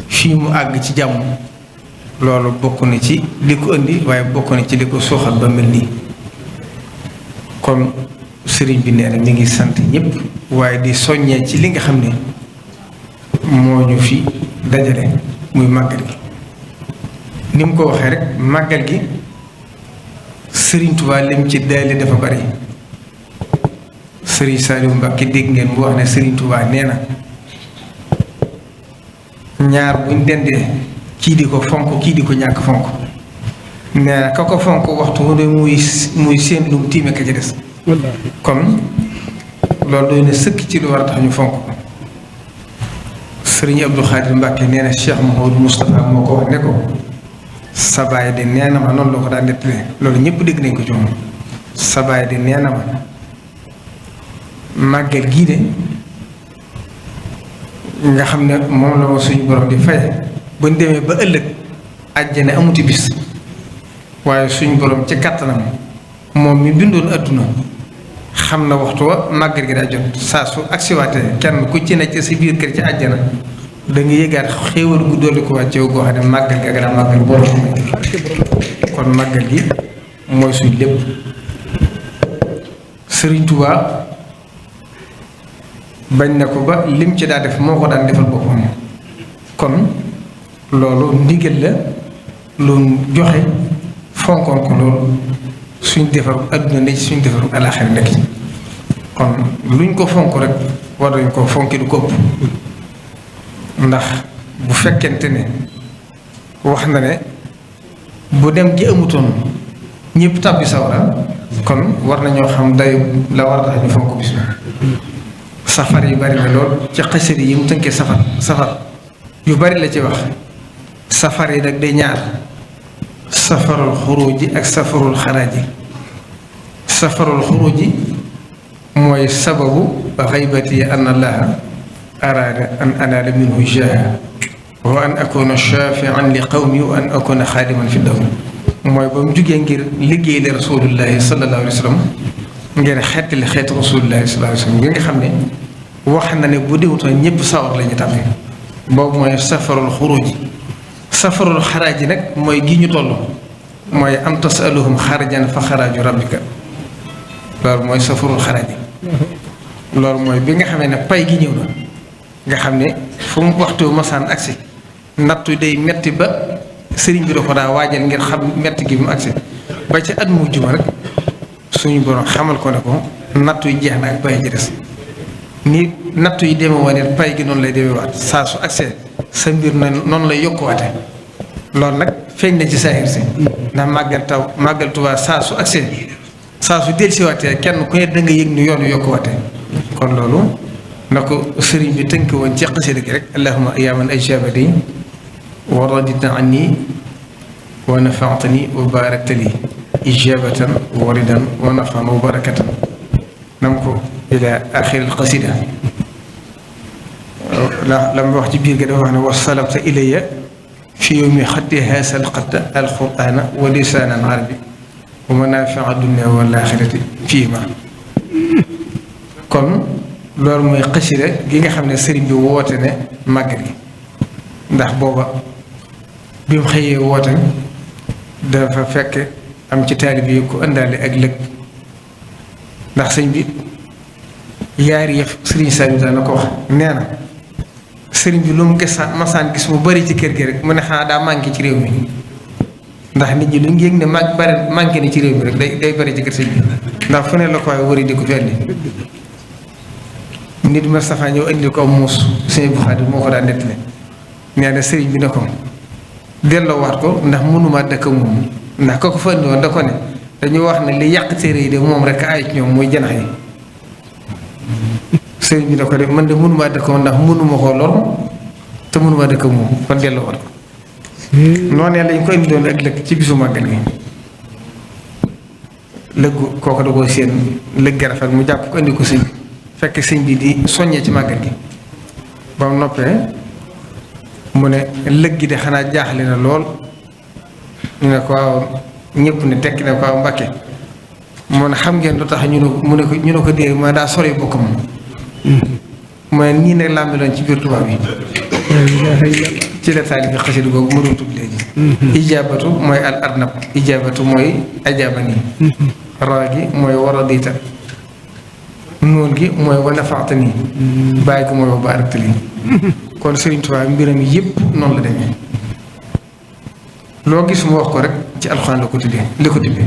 fii mu àgg ci jàmm loolu bokk na ci li ko indi waaye bokk na ci li ko suuxal ba mel nii kon sëriñ bi nee na mi ngi sant ñëpp waaye di soññee ci li nga xam ne moo ñu fi dajale muy màggal gi ni mu ko waxee rek màggal gi sëriñ Tuubaa lim ci daali dafa bari sëriñ Saliou Mbacké dégg ngeen mu wax ne sëriñ Tuubaa nee na ñaar buñ dendee kii di ko fonk kii di ko ñàkk fonk nee na ka ko fonk waxtu wu ne muy seen lum tiime ka ca des kon loolu doy na sëkk ci lu war a tax ñu fonk ko sëriñ Abdou Khadir Mbacké nee na Cheikh Mouhamadou Moustapha moo ko wax ne ko sa baay de nee na ma noonu la ko daan nettalee loolu ñëpp dégg nañ ko ci moom sa baay de nee na ma màggal gii de nga xam ne moom la ma suñu borom di faye buñ demee ba ëllëg àjjana amuti bis waaye suñu borom ci kattanam moom mi bindoon adduna xam na waxtu wa màggal gi daa jot saa su agsiwaatee kenn ku ci ne ci si biir kër ci àjjana da nga yëgaat xéewal gu dolli ko wàcce goo xam ne màggal gi ak la màggal boo kon màggal gi mooy suñ lépp Sëriñ Tuubaa bañ na ko ba lim ci daa def moo ko daan defal boppam kon loolu ndigal la lu joxe fonkoon ko loolu suñ defaru adduna ne suñ defaru alaaxira nekk ci kon luñ ko fonk rek war nañ ko fonki du ko ëpp ndax bu fekkente ne wax na ne bu dem gi amutoon ñëpp tàbbi sawara kon war nañoo xam day la war a tax ñu fonk bis safar yi bari na lool ci xasida yi mu tënkee safar yu bari la ci wax safar yi nag day ñaar safarul xuruji ak safarul xaraaji safarul xuruji mooy sababu xaybati an allaha araada an anaala minhu jaaha wa an akuna shafian li qawmi wa an akuna xaadiman fi dawm mooy ba mu jugee ngir liggéey la rasulullahi sallallahu alayhi wa sallam ngeen xeetali xeetu rasulullahi sallallahu alayhi wa sallam bi nga xam ne wax na ne bu déwutoon ñëpp sawar la ñu tàbbi boobu mooy safarul xuruji safarul xaraaji nag mooy gi ñu toll mooy am tasaluhum xarajan fa xaraaju rabbika loolu mooy safarul xaraaji loolu mooy bi nga xamee ne pay gi ñëw na nga xam ne fu mu waxtu masaan agsi nattu day metti ba sëriñ bi da ko daa waajal ngir xam metti gi mu agsi ba ci at mu juma rek suñu borom xamal ko ne ko nattu yi jeex na ak pay gi des ni nattu yi deme woon pay gi noonu lay demee waat saa su agsee sa mbir noonu lay yokkuwaate loolu nag feeñ na ci saahir si ndax màggal Tuubaa saa su agsee saa su dellusiwaatee kenn ku ne da nga yëg ni yoonu yokkuwaate kon loolu na ko sëriñ bi tënk woon ci xasida gi rek allahumma yaa man ajabani wa radita anni wa nafaatani wa barakta li ijabatan wa ridan wa nafan wa barakatan nam ko ila axiril xasida la mu wax ci biir ga dafa wax ne wasalamta ilayya fi yowmi xatti haasal xatta alqurana wa lisaanan arabi wa manafia dunia wal axirati fiima kon loolu mooy xasida gi nga xam ne sëriñ bi woote ne màggal gi ndax booba bi mu xëyee woote dafa fekk am ci taalib yi ku ëndaale ak lëg ndax sëñ bi yaari yëf sëriñ Saliou daan na ko wax nee na sëriñ bi lu mu gis masaan gis mu bari ci kër gi rek mu ne xanaa daa manqué ci réew mi ndax nit ñi lu ñu yëg ne manqué ni ci réew mi rek day bari ci kër sëñ bi ndax fu ne la ko waaye wari di ko felli nit Moustapha ñëw indi ko am muus sëñ Buxaari moo ko daan nettali nee na sëriñ bi ne ko delloowaat ko ndax mënuma dëkk moom ndax ko fa indi woon da ko ne dañu wax ne li yàq téere yi de moom rek ay ci ñoom mooy janax yi sëriñ bi ne ko de man de mënuma dëkk moom ndax mënuma koo lor te mënuma dëkk moom kon delloowaat ko noonee lañ ko indi doon ak lëkk ci bisu màggal gi lëggu kooku da koo seen lëgg rafet mu jàpp ko indi ko sëñ bi fekk sëñ bi di soññee ci màggal gi ba mu noppee mu ne lëg gi de xanaa jaaxle na lool ñu ne ko waaw ñëpp ne tekki ne ko waaw Mbàkke mu ne xam ngeen lu tax ñu ne ko dee ma daa sori bokkam mu ne nii nag làmbi ci biir tubaab yi ci la taalifi xasida googu ma doon tudd léegi ijaabatu mooy al arnab ijaabatu mooy ajaabani raa gi mooy waradita noon gi mooy wa nafaxtani bàyyi ko mooy wa baarakta lii kon Sëriñ Tuubaa mbiram yépp noonu la demee loo gis mu wax ko rek ci alxuraan la ko tuddee li ko tuddee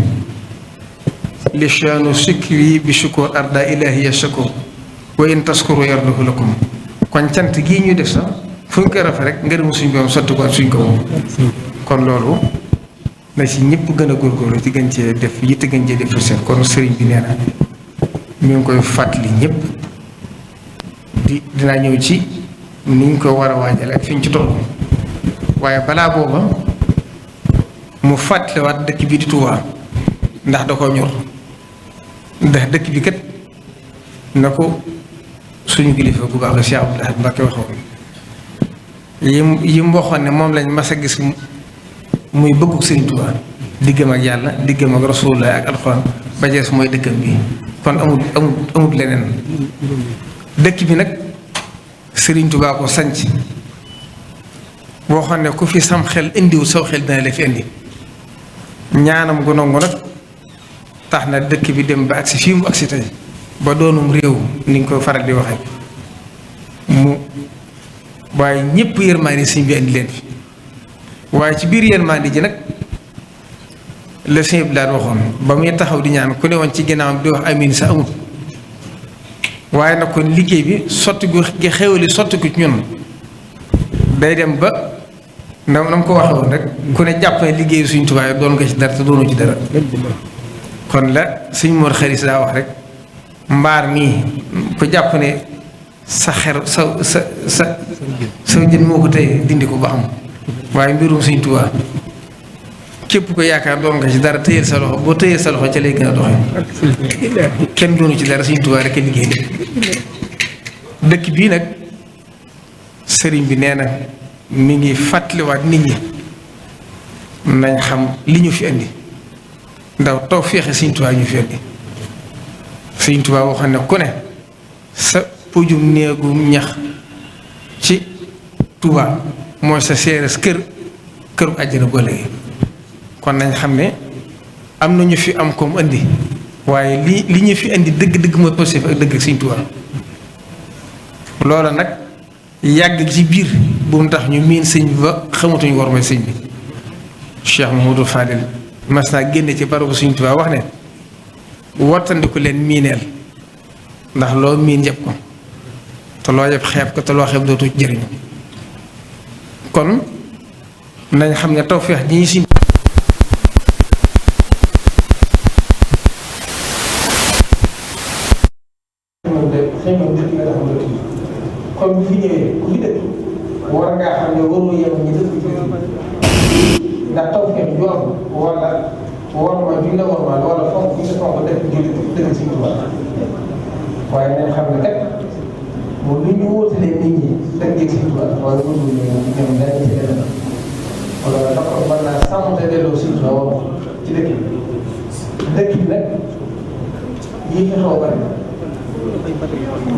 li shaanu sikri bi shukur arda ilahiya shakur wa in taskuru yarduhu lakum kon cant gii ñuy def sax fu ñu koy rafet rek ngërëmu suñ borom sotti ko ak suñ ko moom kon loolu na ci ñëpp gën a góorgóorlu ci gën cee def yitte gën cee def seen kon sëriñ bi nee na mi ngi koy fàttali ñëpp dinaa ñëw ci ni ñu ko war a waajal ak fi ñu ci toll waaye balaa booba mu fàttaliwaat dëkk bi di Touba ndax da koo ñor ndax dëkk bi kat na ko suñu kilifa bu baax Cheikh Abdoul Ahad Mbacké waxoon yi mu waxoon ne moom lañ mas a gis muy bëggug Sëriñ Touba diggam ak yàlla diggam ak Rasulullah ak alxuraan ba jees mooy dëkkam bi kon amul leneen dëkk bi nag Sëriñ Touba ko sanc boo xam ne ku fi sam xel indiwul saw xel dina la fi indi ñaanam gu nangu nag tax na dëkk bi dem ba agsi fii mu agsi tey ba doonum réew ni nga koy faral di waxee mu waaye ñëpp yërmaande sëñ bi indi leen fi waaye ci biir yërmaande ji nag la sëñ bi daal waxoon ba muy taxaw di ñaan ku ne woon ci ginnaawam di wax amiin sa amul waaye nag kon liggéey bi sotti gu gi xewali sotti ko ci ñun day dem ba na mu ko waxee woon rek ku ne jàpp ne liggéey suñ tubaab doon nga ci dara te doonu ci dara kon la suñ Mor Xaris daa wax rek mbaar mii ku jàpp ne sa xer sa jën moo ko tey dindi ko ba xam waaye mbirum suñ tubaab képp ko yaakaar doon nga ci dara tëyeel sa loxo boo tëyeel sa loxo ca lay gën a doxee kenn doonu ci dara suñ tubaab rek a liggéey dëkk bii nag sëriñ bi nee na mi ngi fàttaliwaat nit ñi nañ xam li ñu fi indi ndaw taw féexe Sëriñ Tuubaa ñu fi indi Sëriñ Tuubaa waxoon ne ku ne sa pujum néegum ñax ci Tuubaa mooy sa séeréer këru àjjana ba léegi kon nañ xam ne am na ñu fi am koom indi waaye li ñu fi indi dëgg-dëgg mooy positif ak dëgg ak Sëriñ Tuubaa loola nag yàgg ci biir bu mu tax ñu miin sëñ bi ba xamatuñu war may sëñ bi Cheikh Mouhamadou Fadil mas naa génne ci barabu Sëñ Tuubaa wax ne wattandiku leen miineel ndax loo miin yëpp ko te loo yëpp xeeb ko te loo xeeb dootu jëriñu kon nañ xam ne tawfeex ji ñu Sëñ kon bu fi ñëwee ku fi dëkk war ngaa xam ne waroo yem ñi dëkk ci ndax tawfeex ju am wala worma ju la wormaal wala fonk bi nga fonk dëkk jullit dëkk Sëñ Tuubaa waaye nañ xam ne kat moom lu ñu wóotalee nit ñi dëkk Sëñ Tuubaa waaye wóotul ñoom dañu ci dëkk wala dafa mën naa sàmmte delloo Sëñ Tuubaa war ci dëkk bi nag yii fi xaw bari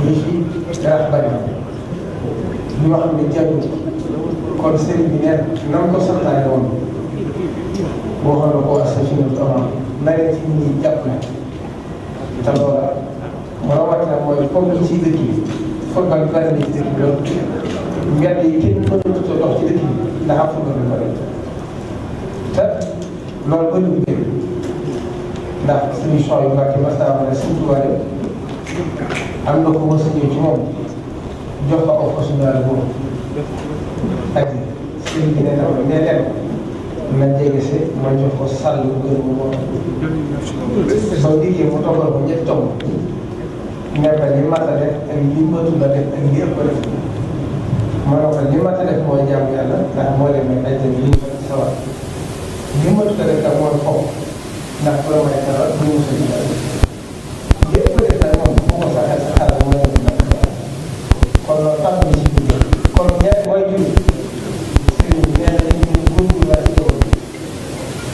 yii fi dara bari ñoo xam ne jàpp kon sëriñ bi neen na nga ko santaane woon boo xam ne ko wax sa suñu tamaa na nga ci ñi jàpp na te loola rawatina mooy comme ci dëkk bi football bi bari na ci dëkk bi loolu mbedd yi kenn mënut a dox ci dëkk bi ndax am football bi bari te loolu ba ñu dégg ndax suñu champs yu bàkki mas naa ma ne Sëñ Tuubaa am na ko mos a ñëw ci moom jox ko suñu boobu ak sëriñ bi nee na ma nee leen na jege si ma jox ko sàll bu gën mu moo ba diggee mu toggal ko ñetti tomb nekk li mat a def ak li matul a def ak li ëpp a def ma ne ko li mat a def mooy jaamu yàlla ndax moo leen may ajjan li ñu ko ci sawar li matul a def nag mooy foofu ndax bu la may dara bu ñu sa jigal li ëpp a def nag moom bu ko saxee sa xalaat mooy leen ndax kon loolu tax ñu ci duggee kon ñett mooy jur sëriñ bi nee na dañu góorgóorlu laa ci doon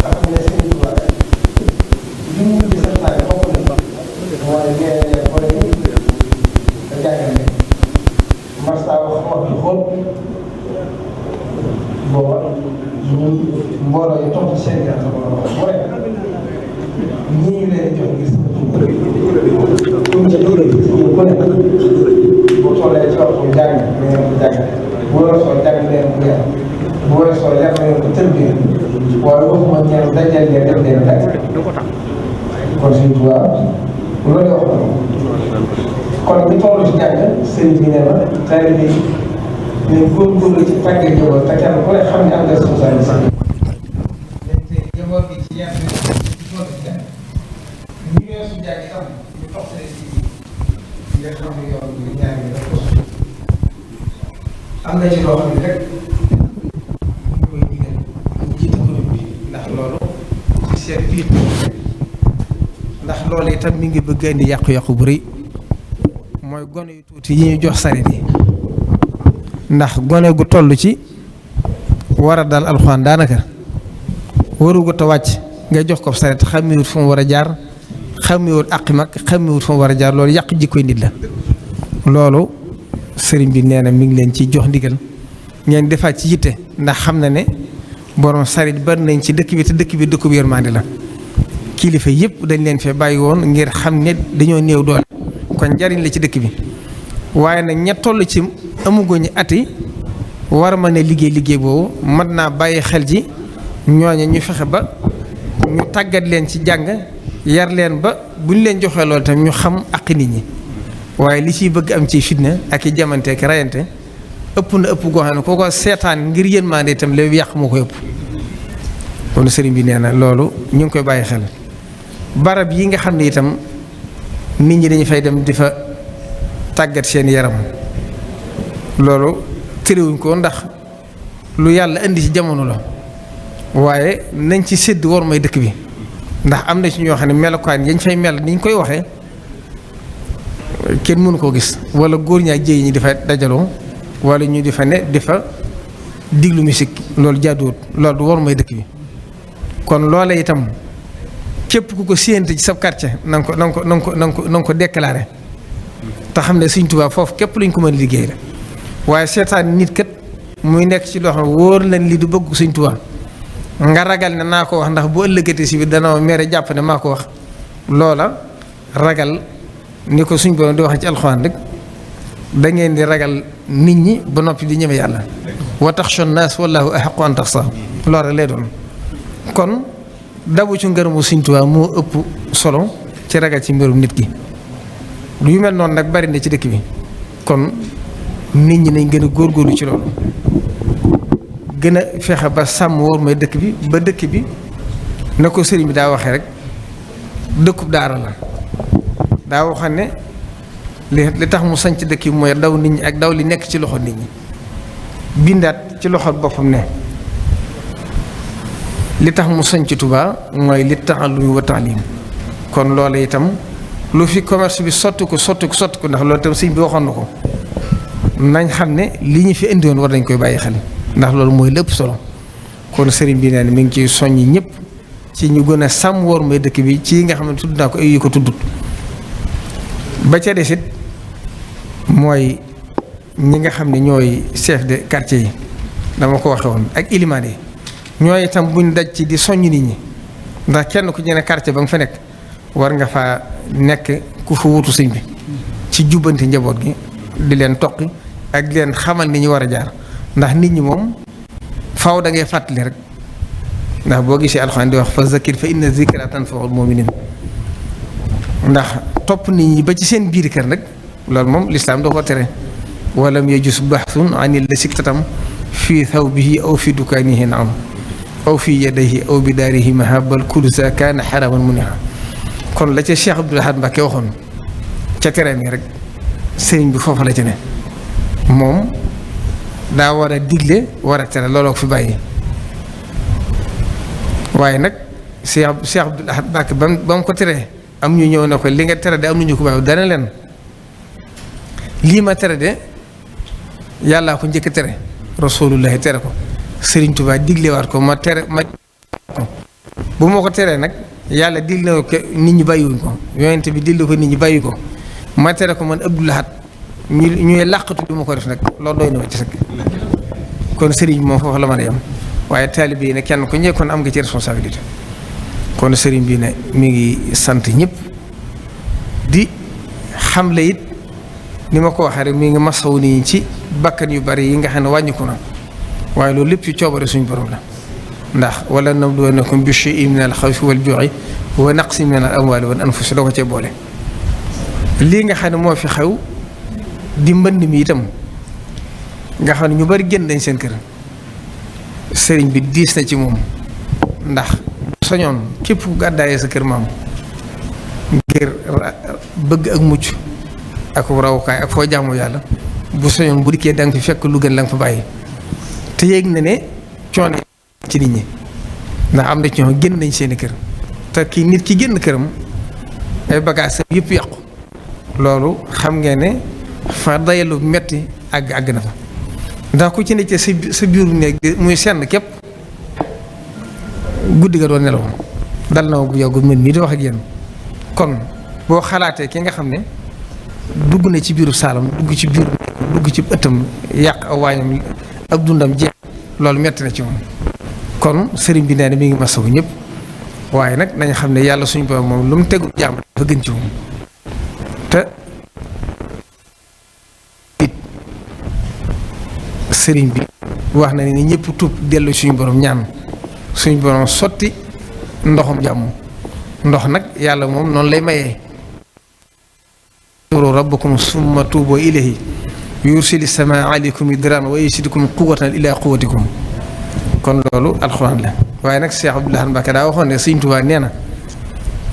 nga xam ne sëriñ bi wax li mu di sa taay bokk na mooy nee na boole yi da jàngal leen masta wax ju xool booba ñun mbooloo yi topp seen yàlla la ko wax mooy ñii ñu leen jox ngir sama tur comme ci dóor yi ñu ko nekk bu tollee ci waxtu jàng ne ngeen ko jàngale bu weesoo jàng leen ko yar bu weesoo yar na ngeen ko tërbie waaye waxuma ñeen dajal leen def leen daj kon suñu tubaab loolu wax na kon ñu toll ci jàng sëriñ bi nee na taalibe yi ñu góorgóorlu ci tàggat njaboot te kenn ku ne xam ne am nga responsabilité te njaboot gi ci yàq ci toll ci jàng ñu weesu jàng itam ñu toxtale ci nga xam ne yoon bi ñaar ñi dafa ko am na ci loo xam ne rek ñu koy digal ñu jiite kuréel bi ndax loolu ci seen biir ndax loolu itam mi ngi bëgg indi yàqu-yàqu bu rëy mooy gone yu tuuti yi ñu jox sareet yi ndax gone gu toll ci war a dal alxuraan daanaka warugut a wàcc nga jox ko sareet xàmmiwut fu mu war a jaar xàmmiwut àqi mag xàmmiwut fu mu war a jaar loolu yàq jikkoy nit la loolu sëriñ bi nee na mi ngi leen ci jox ndigal ngeen defaat ci yitte ndax xam na ne borom sareet bari nañ ci dëkk bi te dëkk bi dëkku bi yërmande la kilifa yëpp dañ leen fee bàyyi woon ngir xam ne dañoo néew doole kon njariñ la ci dëkk bi waaye nag ña toll ci amugoñu ati war a mën a liggéey boobu mën naa bàyyi xel ci ñooñe ñu fexe ba ñu tàggat leen ci jàng yar leen ba buñ leen joxee loolu tam ñu xam ak nit ñi waaye li ciy bëgg am ci fitna ak i jamante ak rayante ëpp na ëpp goo xam ne kooko seetaan ngir yërmande itam léegi yàq moo ko ëpp kon sëriñ bi nee na loolu ñu ngi koy bàyyi xel barab yi nga xam ne itam nit ñi dañu fay dem di fa tàggat seen yaram loolu terewuñ ko ndax lu yàlla indi ci jamono la waaye nañ ci sédd war may dëkk bi ndax am na ci ñoo xam ne melokaan yañ fay mel ni ñu koy waxee kenn mënu koo gis wala góor ñaa jéey ñi di fa dajaloo wala ñu di fa ne di fa diglu musique loolu jaaduwut loolu du war may dëkk bi kon loola itam képp ku ko séente ci sa quartier na nga ko déclaré te xam ne Sëriñ Tuubaa foofu képp luñ ko mën a liggéey la waaye seetaan nit kat muy nekk ci loo xam ne wóor leen li du bëgg Sëriñ Tuubaa nga ragal ne naa ko wax ndax bu ëllëgatee si biir dana mere jàpp ne maa ko wax loola ragal ni ko suñ borom di wax ci alxuraan rek da ngeen di ragal nit ñi ba noppi di ñeme yàlla wa taxsha naas wallaahu ahaqqu an taxshaahu loola lay doon kon dabu ci ngërëmu Sëriñ Tuubaa moo ëpp solo ci ragal ci mbirum nit ki yu mel noonu nag bari na ci dëkk bi kon nit ñi nañ gën a góorgóorlu ci loolu gën a fexe ba sàmm wóor may dëkk bi ba dëkk bi na ko sëriñ bi daa waxee rek dëkkub daara la daa waxam ne li tax mu sañc dëkk bi mooy daw nit ñi ak daw li nekk ci loxo nit ñi bindaat ci loxo boppam ne li tax mu sañc Tuubaa mooy li ta'allumi wa ta'lim kon loola itam lu fi commerce bi sotti ko ndax loolu itam sëñ bi waxoon na ko nañ xam ne li ñu fi indiwoon war nañ koy bàyyi xel ndax loolu mooy lépp solo kon sëriñ bi nee na mi ngi ciy soññi ñëpp ci ñu gën a sàmm woor may dëkk bi ci nga xam ne tudd naa ko ay yu ko tuddut ba ca desit mooy ñi nga xam ne ñooy chef de quartier yi dama ko waxe woon ak ilimaan yi ñooy itam buñ daj ci di soññ nit ñi ndax kenn ku ñene quartier ba nga fa nekk war nga fa nekk ku fa wutu sëñ bi ci jubbanti njaboot gi di leen toqi ak di leen xamal ni ñu war a jaar ndax nit ñi moom faaw da ngay fàttali rek ndax boo gisee alxuraan di wax fa zakir fa inna zikra tanfa'ul mu'minin ndax topp nit ñi ba ci seen biir kër rek loolu moom lislaam doo ko tere walam yajus bahthun anil la siktatam fi thawbihi aw fi dukaanihi naam aw fi yadayhi aw bi daarihi mahabal kulsa kaana xaraman muniha kon la ca Cheikh Abdoul Ahad Mbacké waxoon ca tereem yi rek sëriñ bi foofu la ci ne moom daa war a digle war a tere looloo ko fi bàyyi waaye nag Cheikh Abdoul Ahad Mbacké ba mu ko teree am ñu ñëw ne ko li nga tere de am nañu ko bàyyi dana leen lii ma tere de yàllaa ko njëkk tere rasulullahi tere ko Sëriñ Tuubaa diglewaat ko ma tere ma ko bu ma ko teree nag yàlla digle ko nit ñi bàyyiwuñ ko yonent bi digle ko nit ñi bàyyi ko ma tere ko man Abdoul Ahad ñuy làqatu du ma ko def nag loolu doy na ma ci sëkk kon sëriñ bi moom foofu la mën a yem waaye taalibe yi ne kenn ku ñekkoon am nga ci responsabilité kon sëriñ bi ne mi ngi sant ñëpp di xamle it ni ma ko waxee rek mi ngi masawu nii ci bakkan yu bari yi nga xam ne wàññiku na waaye loolu lépp ci coobare suñu borom la ndax wala nabluwannakum bi shay'in min al-xawfi wal juu'i wa naqsin min al-amwaali wal anfusi doo ko cee boole. lii nga xam ne moo fi xew di mbënd mi itam nga xam ne ñu bari génn dañ seen kër sëriñ bi diis na ci moom ndax soñoon képp ku gàddaayee sa kër maam ngir bëgg ak mucc ak rawukaay ak foo jaamu yàlla bu soñoon bu dikkee da nga fi fekk lu gën la nga fa bàyyi te yéeg na ne coono ci nit ñi ndax am na ci ñoo génn nañ seeni kër te kii nit ki génn këram ay bagages yëpp yàqu loolu xam ngeen ne fa dayalu metti àgg na fa ndax ku ci ne ci sa biiru néeg muy senn képp guddi ga doon nelaw dal na ma bu yàggul mën mii di wax ak yéen kon boo xalaatee ki nga xam ne dugg na ci biiru saalam dugg ci biiru dugg ci ëttam yàq aw waañam ab dundam jeex loolu metti na ci moom kon sëriñ bi nee na mi ngi masawu ñëpp waaye nag nañ xam ne yàlla suñu borom moom lu mu tegul jàmm dafa gën ci moom te it sëriñ bi wax na ni ñëpp tuub dellu suñu borom ñaan suñu borom sotti ndoxum jàmm ndox nag yàlla moom noonu lay mayee rabbukum summa tuubu ilayhi yursili samaa aleykum midraaran wa yazidkum quwwatan ila quwwatikum kon loolu alxuraan la waaye nag Cheikh Abdoul Ahad Mbacké daa waxoon ne Sëriñ Tuubaa nee na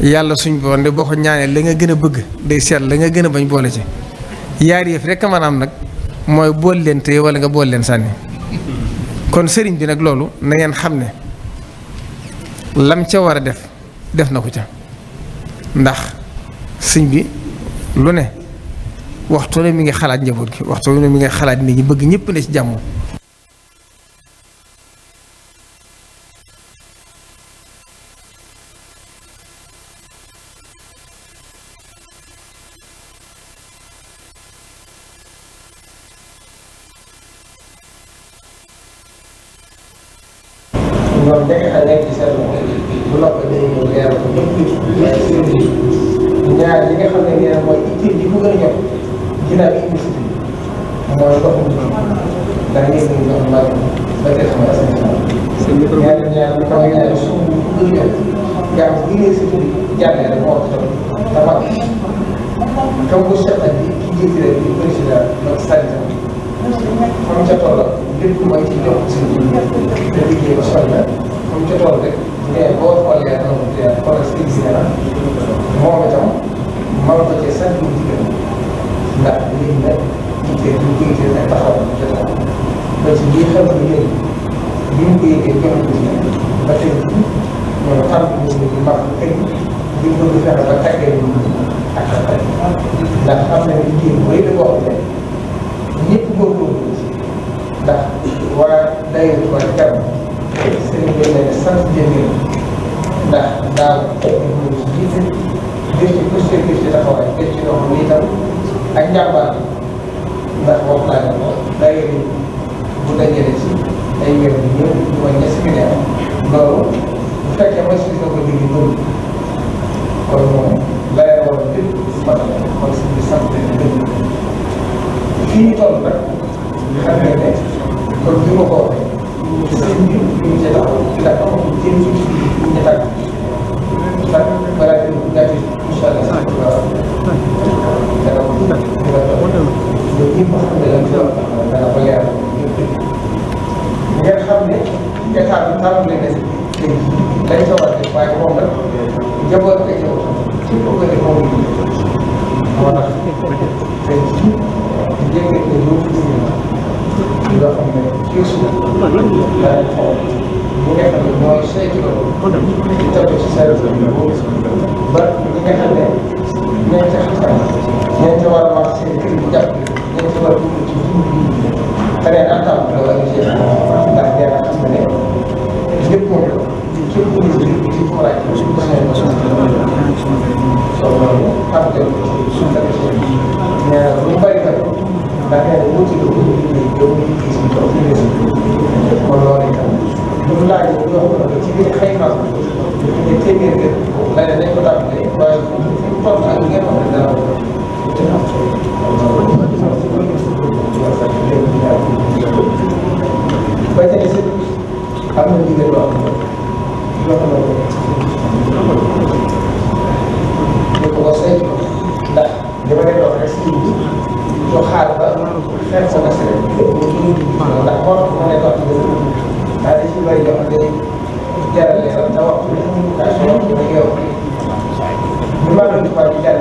yàlla suñ borom de boo ko ñaanee la nga gën a bëgg day seet la nga gën a bañ boole ci yaar yëf rek maanaam nag mooy bool leen téye wala nga bool leen sànni kon sëriñ bi nag loolu na ngeen xam ne lam ca war a def na ko ca ndax sëñ bi lu ne waxtu ne mi ngi xalaat njaboot gi waxtu ne mi ngi xalaat nit ñi bëgg ñëpp ne ci jàmm ñoom da nga xam nekk ci seen bu noppi dañuy ñëw leeral ko ñaar yi nga xam ne nee na mooy itteel ji bu gën a ñor ginnaaw université bi mooy ndoxum ji ndax ngeen ngi ndox mbaa ba tey sama assainissement ñaar bu ko ñaar suuf bu gën a ñor gaa bi université bi jàllee rek moo ko dafa am comme bu Cheikh ak ki jiite rek di président donc sanitaire xam ca tool lépp mooy ci jox seen te liggéey ba sonn na comme ca tool rek mais boo xoolee xoolal si exigé moom itam mën ko cee sant bu jigéen ndax lii nag jiite ñu koy jël ak taxaw jotaay ba ci lii xew na léegi bi mu ko yëgee jox ko ci ba tey ñoom tànk ñu ngi mag kër gi ñu bëgg fexe ba tàggee ñu ak xel ndax am na liggéey bu rëy la boo xam ne ñëpp góorgóorlu ndax waa dayoo bi wala kanam sëriñ bi ne sant jëndee ndax daal ñu jiite def ci posture bi ci taxawaay def ci loo xam ne itam ak njàmbaar ndax wax naa ne ko dayoo bi bu dajale ci ay weer bi ñëw ñu mooy ña si loolu bu fekkee mooy suñu ko digg bëri kon moom lay war a lépp matal kon si biir sant leen gën fii ñu toll nag xam nga ne kon bi ma ko waxee sëñ bi ñu ngi cee taxaw ndax amatul kenn ci ñu ñu tàgg ndax balaa ñu gàtt incha allah sant bu baax dana ko dina ko loolu ñëpp xam ne dana ko leeral fii suuf daanaka xool ñi nga xam ne mooy saytu loolu di teg ci service bi ba ñi nga xam ne ñoo ca xam ñoo ca war a wax seen kër yi jàpp ñoo ca war a dugg ci beneen entente la wala ci ndax nee na xam ne lépp moom la képp ku ñu ci xoolaay su ko seen soo loolu xam nga suñ la nee na lu bari bari ndax nee na wuti la wuti liggéey yow ñu liggéey si tool kon loolu itam bu laaj yoo xam ne ci biir xayma ñu téeméer gën la ne dañ ko tàmbalee waaye fu mu toll ak ngeen wax ne dara ba ca des am na ndigal loo xam ne ko saytu ndax li ma leen wax rek si ñu xaar ba xeex sa nas rek ndax moo tax ma ne wax daa da ci bëri yoo xam ne jaral leeral te wax communication da ngay wax bi ma doon tubaab di jàll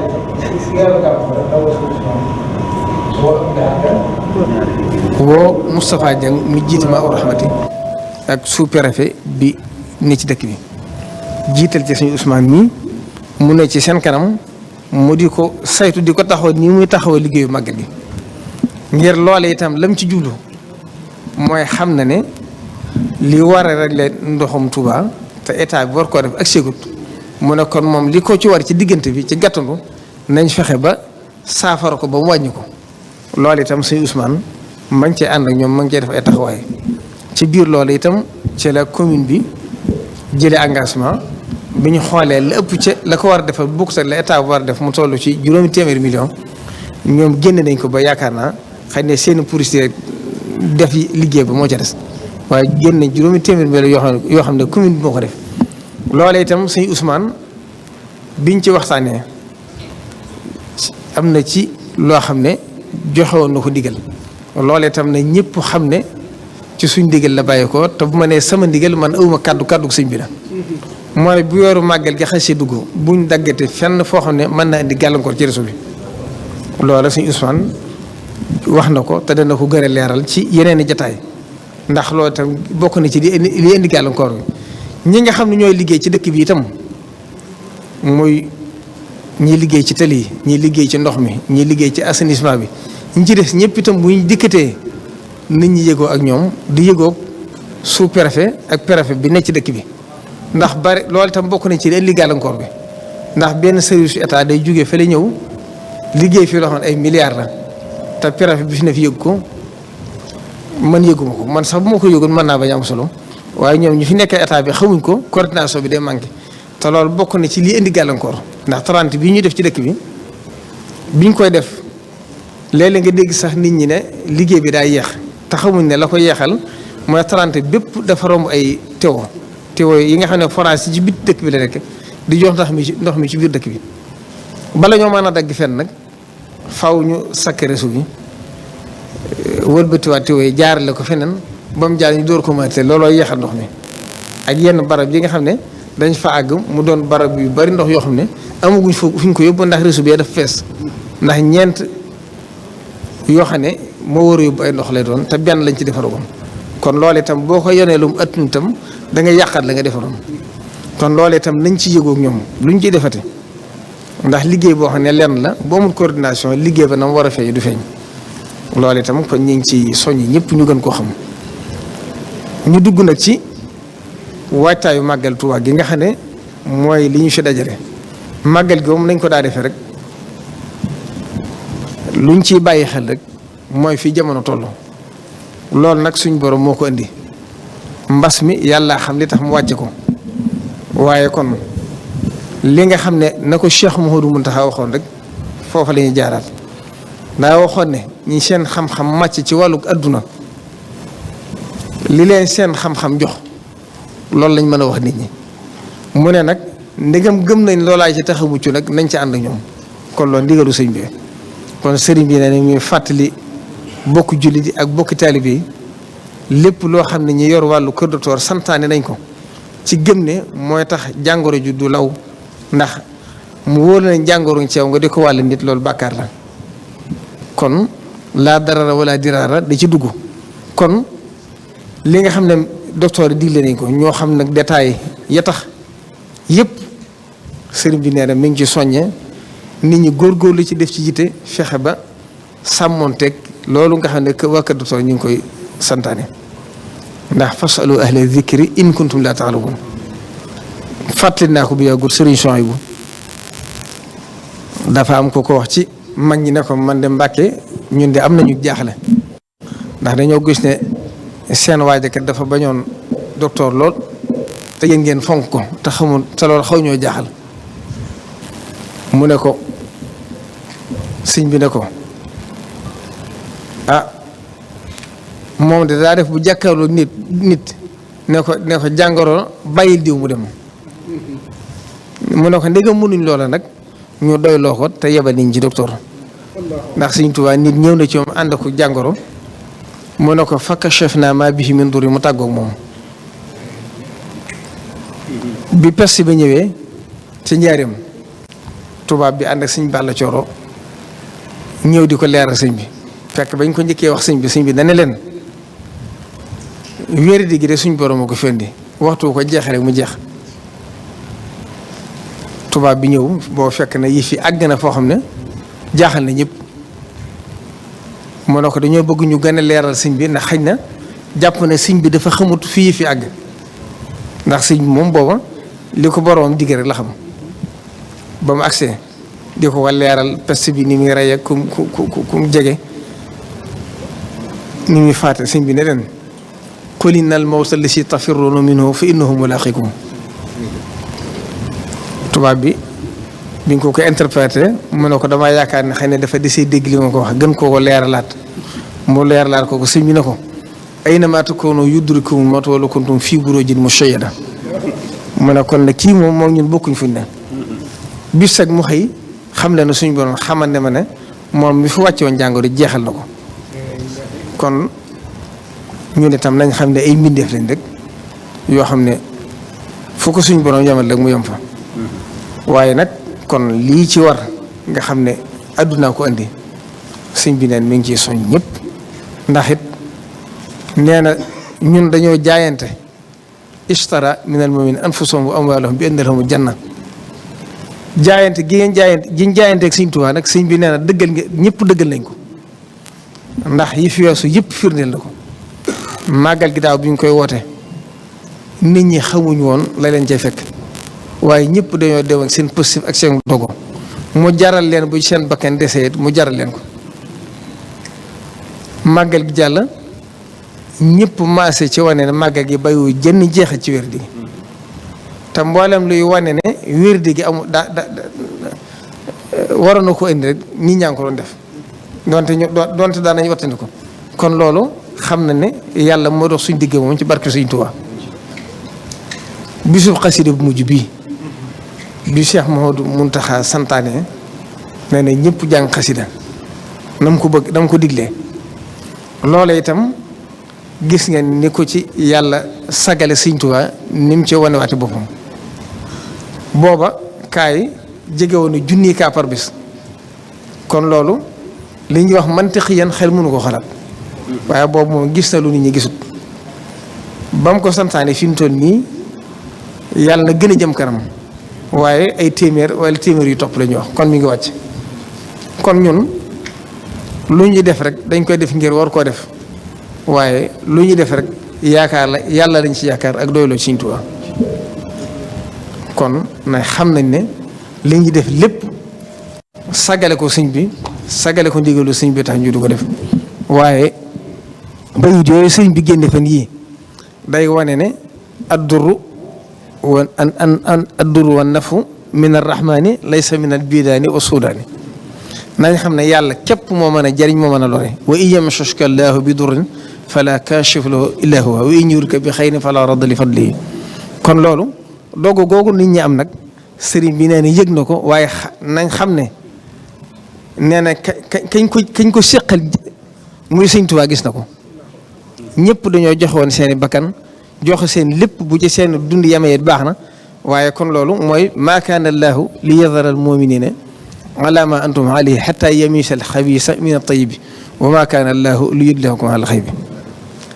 ci weeru gàmm fa da war woo Moustapha Dieng mu jiite ma rahmati ak sous-préfet bi ne ci dëkk bi jiital ci suñu Ousmane mii mu ne ci seen kanam mu di ko saytu di ko taxaw nii muy taxaw liggéeyu màggal gi ngir loole itam lam ci jublu mooy xam na ne li war a régler ndoxum Touba te état bi war koo def ak ségut mu ne kon moom li ko ci war ci diggante bi ci gàttandu nañ fexe ba saafara ko ba mu wàññi ko loolu itam suñu Ousmane ma ngi cee ànd ak ñoom ma ngi cee def ay taxawaay ci biir loolu itam ci la commune bi jëlee engagement bi ñu xoolee la ëpp ca la ko war a defal bokk sax la état bu war a def mu toll ci juróomi téeméeri million ñoom génn nañ ko ba yaakaar naa xëy ne seeni poursuite def liggéey ba moo ca des waaye génn nañ juróomi téeméeri million yoo xam ne commune bi moo ko def loolee itam suñu Ousmane biñ ci waxtaanee am na ci loo xam ne joxe woon na ko digal loolee itam ne ñëpp xam ne ci suñ ndigal la bàyyi ko te bu ma nee sama ndigal man awuma kaddu sëñ bi la mooy bu yoru màggal gi xasee dugg buñ daggate fenn foo xam ne mën naa indi gàllankoor ci réseau bi loola suñu Ousmane wax na ko te dana ko gën a leeral ci yeneen i jataay ndax loolu itam bokk na ci li indi gàllankoor bi ñi nga xam ne ñooy liggéey ci dëkk bi itam muy ñi liggéey ci tali yi ñi liggéey ci ndox mi ñi liggéey ci assainissement bi ñi ci des ñëpp itam bu ñu dikkatee nit ñi yëgoo ak ñoom di yëgoo sous-préfet ak préfet bi nekk ci dëkk bi ndax bari loolu itam bokk na ci li indi gàllankoor bi ndax benn service état day jógee fa la ñëw liggéey fii loo xam ne ay milliards la te préfet bi fi ne fi yëg ko man yëguma ko man sax bu ma ko yëgoon mën naa bañ am solo waaye ñoom ñu fi nekkee état bi xamuñ ko coordination bi day manqué te loolu bokk na ci li indi gàllankoor ndax 30 bii ñuy def ci dëkk bi biñ koy def léeg-léeg nga dégg sax nit ñi ne liggéey bi daa yeex te xamuñ ne la ko yeexal mooy 30 bépp dafa romb ay tewo yi nga xam ne forage ci biir dëkk bi la nekk di jox ndox mi ci biir dëkk bi bala ñoo mën a dagg fenn nag faw ñu sakk réseau bi wëlbatiwaat tewo yi jaarale ko feneen ba mu jaar ñu door ko mate looloo yeexal ndox mi ak yenn barab yi nga xam ne dañ fa àgg mu doon barab yu bari ndox yoo xam ne amaguñ fu ñu ko yóbbu ndax réseau bi dafa fees ndax ñeent yoo xam ne moo war a yóbbu ay ndox lay doon te benn lañ ci defaroon kon loolu itam boo ko yonee lu mu ëttun itam da nga yàqaat la nga defaroon kon loolu itam nañ ci yëgoog ñoom luñ ciy defate ndax liggéey boo xam ne lenn la boo amul coordination liggéey ba na mu war a feeñ du feeñ loolu itam kon ñu ngi ci soññi ñëpp ñu gën koo xam ñu dugg nag ci waajtaayu màggal Tuubaa gi nga xam ne mooy li ñu fi dajale màggal gi moom nañ ko daa defee rek luñ ciy bàyyi xel rek mooy fi jamono toll loolu nag suñ borom moo ko indi mbas mi yàlla xam li tax mu wàcce ko waaye kon li nga xam ne na ko Cheikh Mouhamadou Mountakha waxoon rek foofa la ñuy jaaraat daa waxoon ne ñi seen xam-xam màcc ci wàllu adduna li leen seen xam-xam jox loolu lañ mën a wax nit ñi mu ne nag ndegam gëm nañ loolaay ci tax a mucc nag nañ ci ànd ak ñoom kon loolu ndigalu sëñ bi kon sëriñ bi ne ne ñuy fàttali bokk jullit yi ak bokki taalibe yi lépp loo xam ne ñi yor wàllu kër docteur santaane nañ ko ci gëm ne mooy tax jàngoro ju du law ndax mu wóor nañ jàngoro ci yow nga di ko wàll nit loolu bàkkaar la kon laa darara wala diraara da ci dugg kon li nga xam ne docteur yi digle nañ ko ñoo xam nag détails ya tax yëpp sëriñ bi nee na mi ngi ci soññe nit ñi góorgóorlu ci def ci jiite fexe ba sàmmonteeg loolu nga xam ne waa kër docteur ñu ngi koy santaane ndax fasalu ahla zikri in kuntum la ta'lamun fàttali naa ko bu yàggul sëriñ Souhaïbou dafa am ko wax ci mag ñi ne ko man de Mbàkke ñun de am nañu jaaxle ndax dañoo gis ne seen waajakat dafa bañoon docteur lool te yéen ngeen fonk ko te xamul te loolu xaw ñoo jaaxal mu ne ko sëñ bi ne ko ah moom de daa def bu jàkkaarloo nit ne ko jàngoro bàyyil diw mu dem mu ne ko ndegam mënuñ loola nag ñu doy loo ko te yebal niñ ci docteur ndax Sëñ Tuubaa nit ñëw na ci moom ànd ko jàngoro mu ne ko fakashafnaa maa bihi min durrin mu tàggoog moom bi peste ba ñëwee ci njaarim tubaab bi ànd ak sëñ Balla Cooro ñëw di ko leeral sëñ bi fekk bañ ko njëkkee wax sëñ bi dana leen wéeri gi de suñ borom a ko fendi waxtu ko jeex rek mu jeex tubaab bi ñëw boo fekk na yëf yi àgg na foo xam ne jaaxal na ñëpp moo ne ko dañoo bëgg ñu gën a leeral sëñ bi ndax xëy na jàpp na sëñ bi dafa xamut fii yëf yi àgg ndax sëñ bi moom booba li ko boroom digg rek la xam ba mu agsee di ko war leeral peste bi ni muy rey ak kum jege ni muy faate sëñ bi ne leen qul innal mawta llazi tafirruuna minhu fa innahu mulaaqiikum tubaab bi nga ko interprété mu ne ko damaa yaakaar ne xëy na dafa desee dégg li ma ko wax gën koo ko leeralaat mu leeralaat ko sëñ bi ne ko aynamaa takuunu yudrikkumul mawtu walaw kuntum fii buruujin mushayyada mu ne kon nag kii moom ñun bokkuñ fuñ ne bis ak mu xëy xam le ne suñu borom xamal ne ma ne moom mi fi wàcce woon jàngoro jeexal na ko kon ñu ne tam nañ xam ne ay mbindeef lañ rek yoo xam ne fu ko suñu borom yamal rek mu yem fa waaye nag kon lii ci war nga xam ne àddunaa ko andi sëñ bi neen mi ngi ciy soñ ñëpp ndax it nee na ñun dañoo jaayante ishtara minal mu'minina anfusahum wa amwaalahum bi anna lahumul janna jaayante gi ngeen jaayante ak sëñ Tuubaa nag sëñ bi nee na dëggal nga ñëpp dëggal nañ ko ndax yi fi weesu yëpp firndeel na ko màggal gi daaw bi ñu koy woote nit ñi xamuñu woon la leen cay fekk waaye ñëpp dañoo dew ak seen positif ak seen dogo mu jaral leen bu seen bakkan desee mu jaral leen ko màggal gi jàll ñëpp maase ci wane ne màggal gi bayu jënn jeexal ci wér di te mboolem luy wane ne wér di gi amul waroon na ko indi rek nit ñaa ngi ko doon def donte daan nañu wattandi ko kon loolu xam na ne yàlla moo dox suñ digg moom ci barke Sëñ Tuubaa bisub xasida bu mujj bii bi Cheikh Mouhamadou Mountakha santaane nee na ñëpp jàng xasida na mu ko bëgg na mu ko diglee loola itam gis ngeen ni ko ci yàlla sagale Sëñ Tuubaa ni mu ci wanewaate boppam booba kaay jege woon junni kaa par bis kon loolu li ñuy wax mantiqiyan xel mënu ko xalaat waaye boobu moom gis na lu nit ñi gisut ba mu ko santaane fi mu toll nii yàlla na gën a jëm kanam waaye ay téeméer wala téeméer yu topp la ñuy wax kon mi ngi wàcc kon ñun lu ñuy def rek dañ koy def ngir war koo def waaye lu ñuy def rek yaakaar la yàlla lañ ci yaakaar ak doyloo Sëñ Tuubaa kon na xam nañ ne li ñuy def lépp sagale ko sëñ bi sagale ko ndigalu sëñ bi tax ñu du ko def waaye bayit yooyu sëñ bi génne fan yii day wane ne adduru wa an adduru wa nafu min arrahmani laysa min albidaani wa sudaani nañ xam ne yàlla képp moo mën a jariñ moo mën a lore wa in yamshaska llaahu bi durrin fala kaashifa lahu illa huwa wa in yuridka bi xayrin fala radda li fadlihi kon loolu doogu googu nit ñi am nag sëriñ bi nee na yëg na ko waaye nañ xam ne nee na kañ ko séqal muy Sëñ Tuubaa gis na ko ñëpp dañoo joxe woon seeni bakkan joxe seen lépp bu ci seen dund yamee baax na waaye kon loolu mooy maa kaana allaahu li yadara al muminina ala ma antum alayhi xata yamisa al xabisa min al tayibi wa maa kaana allaahu li yudlihakum ala xaybi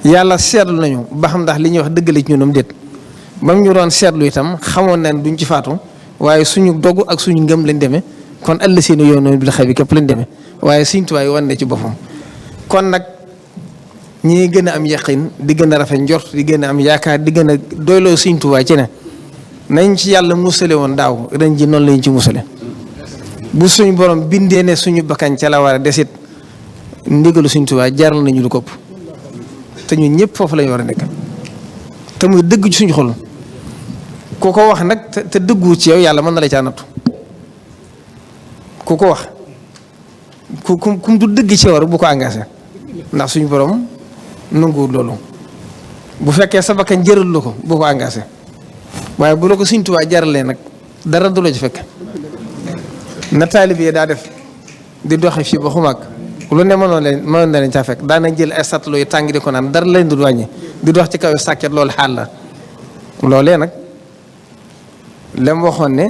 yàlla seetlu nañu ba xam ndax li ñuy wax dëgg la ci ñunam déet ba mu ñu doon seetlu itam xamoon nañ duñ ci faatu waaye suñu dogu ak suñu ngëm lañ demee kon àll seeni yoon noonu bi la xëy bi képp lañ demee waaye Sëriñ Tuubaa yi wan ne ci boppam kon nag ñi gën a am yaqin di gën a rafet njort di gën a am yaakaar di gën a doyloo Sëriñ Tuubaa ci ne nañ ci yàlla musale woon daaw ren ji noonu lañ ci musale bu suñu borom bindee ne suñu bakkan ca la war a desit ndigalu Sëriñ Tuubaa jaral nañu lu kopp te ñun ñëpp foofu lañu war a nekk te muy dëgg ci suñu xol ku ko wax nag te dëggu ci yow yàlla mën na la caa nattu ku ko wax ku du dëgg ci yow rek bu ko engagé ndax suñu borom nanguwul loolu bu fekkee sa bakkan jëral la ko bu ko engagé waaye bu la ko Sëriñ Tuubaa jaralee nag dara du la ci fekk na taalibe yi daa def di doxe fii ba xumaag lu ne mënoon na leen caa fekk daana jël ay satlo yu tàng di ko naan dara lañ du wàññi di dox ci kaw sàkket loolu xaal la loolee nag lem waxoon ne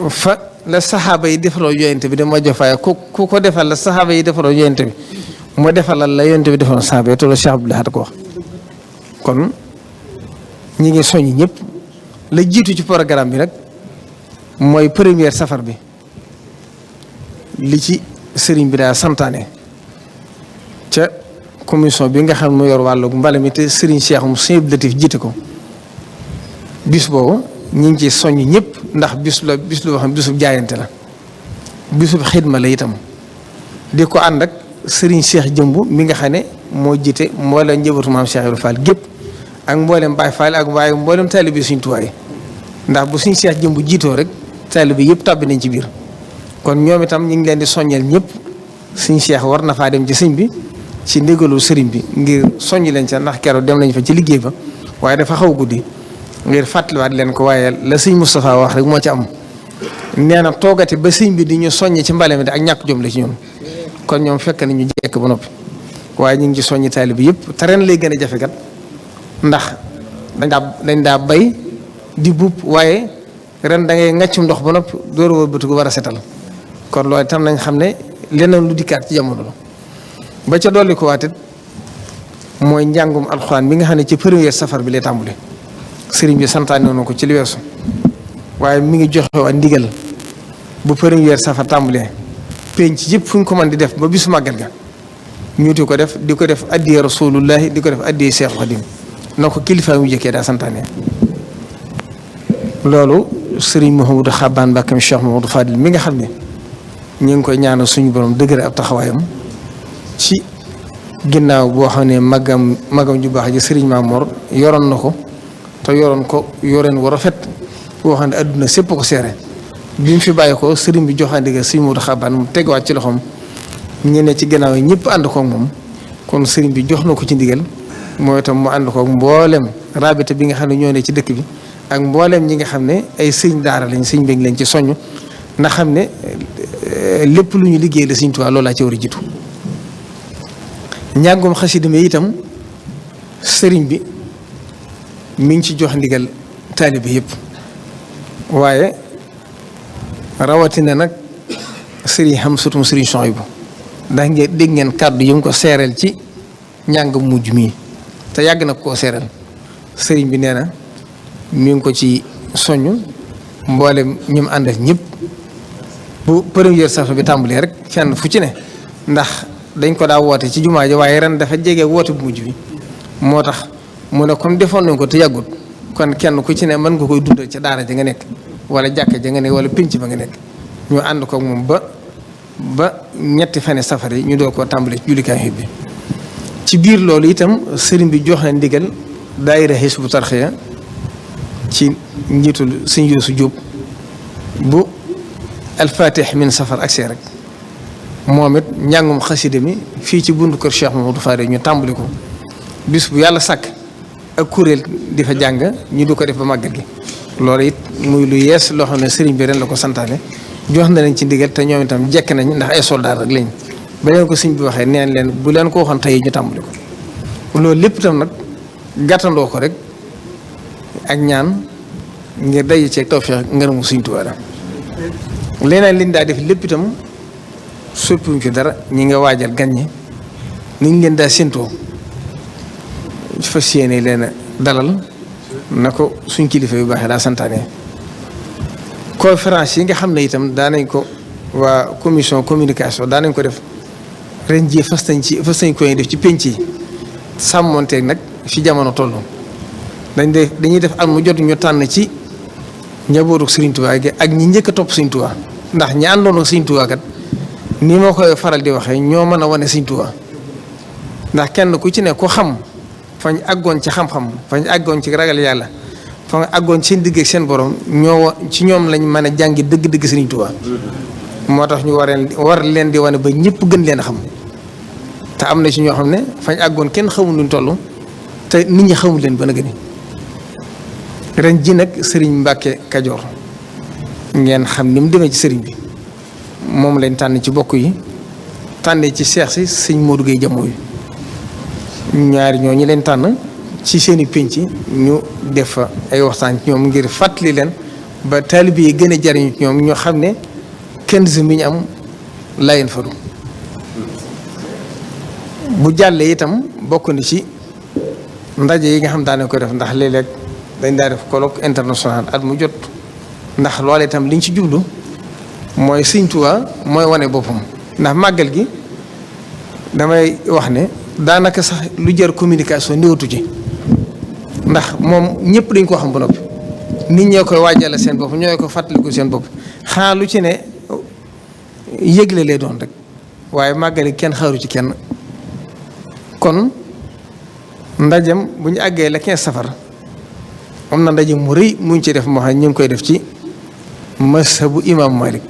fa la saxaaba yi defaloo yonent bi dama jofaay ku ko defal la saxaaba yi defaloo yonent bi moo defalal la yonent bi defaloo saxaaba yi te loolu Cheikh Abdoul Ahad ko wax kon ñi ngi soññ ñëpp la jiitu ci programme bi nag mooy première safar bi li ci sëriñ bi daa santaane ca commission bi nga xam ne mu yor wàllu mbale mi te sëriñ Cheikh mu Sëriñ Latif jiite ko bis boobu ñu ngi ci soññ ñëpp ndax bis la boo xam bisub jaayante la bisub xidma la itam di ko ànd ak sëriñ Cheikh Jëmb mi nga xam ne moo jiite mboolem njabootu maam Cheikh Ibrahima Fall gépp ak mboolem Baye Fall ak waaye mboolem taalibe Sëriñ Tuubaa yi ndax bu sëriñ Cheikh Jëmb jiitoo rek taalibe yëpp tàbbi nañ ci biir kon ñoom itam ñu ngi leen di soññal ñëpp sëriñ Cheikh war na faa dem ci sëñ bi ci ndigalu sëriñ bi ngir soññ leen ca ndax keroog dem nañ fa ci liggéey ba waaye dafa xaw guddi ngir fàttaliwaat leen ko waaye la sëñ Moustapha wax rek moo ci am nee na toogati ba sëñ bi di ñu soññ ci mbale mi ak ñàkk jom la ci ñun kon ñoom fekk nañu jekk ba noppi waaye ñu ngi ci soññi taalibe bi yëpp te ren lay gën a jafe kat ndax dañ daa bay di buub waaye ren da ngay ŋàccum ndox ba noppi door a wëlbatu ko war a setal kon loolu itam nañ xam ne leneen lu dikkaat ci jamono la ba ca dolli ko waatit mooy njàngum alxuraan bi nga xam ne ci première safar bi lay tàmbule sëriñ bi santaane na ko ci li weesu waaye mi ngi joxe waa ndigal bu première safar tàmbulee penc yëpp fu ñu ko mën di def ba bisu màggal ga ñu di ko def addiyee rasulullahi di ko def addiyee Seexul Xadim na ko kilifa mu jëkkee daa santaane loolu sëriñ Mouhamadou Xaban Mbacké Cheikh Mouhamadou Fadil mi nga xam ne ñu ngi koy ñaanal suñu borom dëgëre ab taxawaayam ci ginnaaw boo xam ne magam ju baax ji sëriñ Mamor yoroon na ko te yoroon ko yoreen war a fet boo xam ne adduna sépp ko seere bi mu fi bàyyi ko sëriñ bi joxaan ndigal sëriñ Modou Xaban mu tegawaat ci loxoom ñu ne ci ginnaaw yi ñëpp ànd koog moom kon sëriñ bi jox na ko ci ndigal mooy itam mu ànd koog mboolem rabita bi nga xam ne ñoo ne ci dëkk bi ak mboolem ñi nga xam ne ay sëriñ daara lañ sëriñ bi lañ ci soññ na xam ne lépp lu ñu liggéey la Sëriñ Tuubaa loolu laa ci war a jiitu njàngum xasida mi itam sëriñ bi mi ngi ci jox ndigal taalibe yëpp waaye rawatina nag sëriñ xam sutum sëriñ Souhaïbou ndax ngeen dégg ngeen kàddu yi mu ko seereel ci njàng mujj mii te yàgg na koo seereel sëriñ bi nee na mi ngi ko ci soññ mboolem ñi mu ànd ak ñëpp bu première safar bi tàmbalee rek fenn fu ci ne ndax dañ ko daa woote ci jumaa ji waaye ren dafa jege woote bu mujj bi moo tax mu ne comme defoon nañ ko te yàggut kon kenn ku ci ne mën nga koy dundal ca daara ja nga nekk wala jàkka ja nga nekk wala pénc ba nga nekk ñu ànd ko moom ba ñetti fane safar yi ñu doo ko tàmbalee ci jullikaay bi ci biir loolu itam sëriñ bi jox na ndigal daayira Hizbut Tarqiyyah ci njiitul sëñ Youssou Diop bu alfatih min safar ak see rek moom it njàngum xasida mi fii ci buntu kër Cheikh Mamadou Fari ñu tàmbali ko bis bu yàlla sàkk ak kuréel di fa jàng ñu du ko def ba màggal gi loolu it muy lu yees loo xam ne sëriñ bi ren la ko santaane jox na leen ci ndigal te ñoom itam jekk nañ ndax ay soldat rek lañ ba leen ko sëriñ bi waxee neen leen bu leen ko waxoon tey ñu tàmbali ko loolu lépp itam nag gàttandoo ko rek ak ñaan ngir daje ceeg tawfeex ngërëmu Sëriñ Tuubaa leneen liñ daa def lépp itam soppiwuñ ci dara ñi nga waajal gan ñi niñ leen daa séentoo fas yéene leen a dalal na ko suñ kilifa yu baaxee daa santaane. conférence yi nga xam ne itam daanañ ko waa commission communication daanañ ko def ren jii fas nañ koy def ci penc yi sàmmonteeg nag fi jamono toll. dañuy def at mu jot ñu tànn ci njabootu Serigne Touba gi ak ñi njëkk a topp Serigne Touba ndax ñi àndoon ak Serigne Touba kat ni ma koy faral di waxee ñoo mën a wane Serigne Touba ndax kenn ku ci ne ku xam fañ àggoon ci xam-xam fañ àggoon ci ragal yàlla fañ àggoon seen digg ak seen borom ci ñoom lañ mën a jàngi dëgg-dëgg Serigne Touba. moo tax ñu war leen di wane ba ñëpp gën leen a xam te am na ci ñoo xam ne fañ àggoon kenn xamul luñ toll te nit ñi xamul leen ba na gëni ren ji nag Serigne Mbacke Kajoor ngeen xam ni mu demee ci Serigne bi moom lañ tànn ci bokk yi tànnee ci seex si sëñ Modou Gueye jamoo yi ñaari ñoo ñi leen tànn ci seeni pénc ñu def fa ay waxtaan ci ñoom ngir fàttali leen ba taalibe yi gën a jariñu ci ñoom ñoo xam ne kenn si mi ñu am layen fadu bu jàllee itam bokk na ci ndaje yi nga xam daane ko def ndax léeg-léeg dañ daa def colloque international at mu jot ndax loolu itam liñ ci jublu mooy Sëñ Tuubaa mooy wane boppam ndax màggal gi damay wax ne daanaka sax lu jar communication néewatu ci ndax moom ñëpp dañ koo xam ba noppi nit ñoo koy waajale seen bopp ñoo ko fàttaliku seen bopp xanaa lu ci ne yëgle lay doon rek waaye màggal gi kenn xaaru ci kenn kon ndajem bu ñu àggee la 15 safar am na ndaje mu rëy muñ ci def moo xam ñu ngi koy def ci mazhabu imam Malik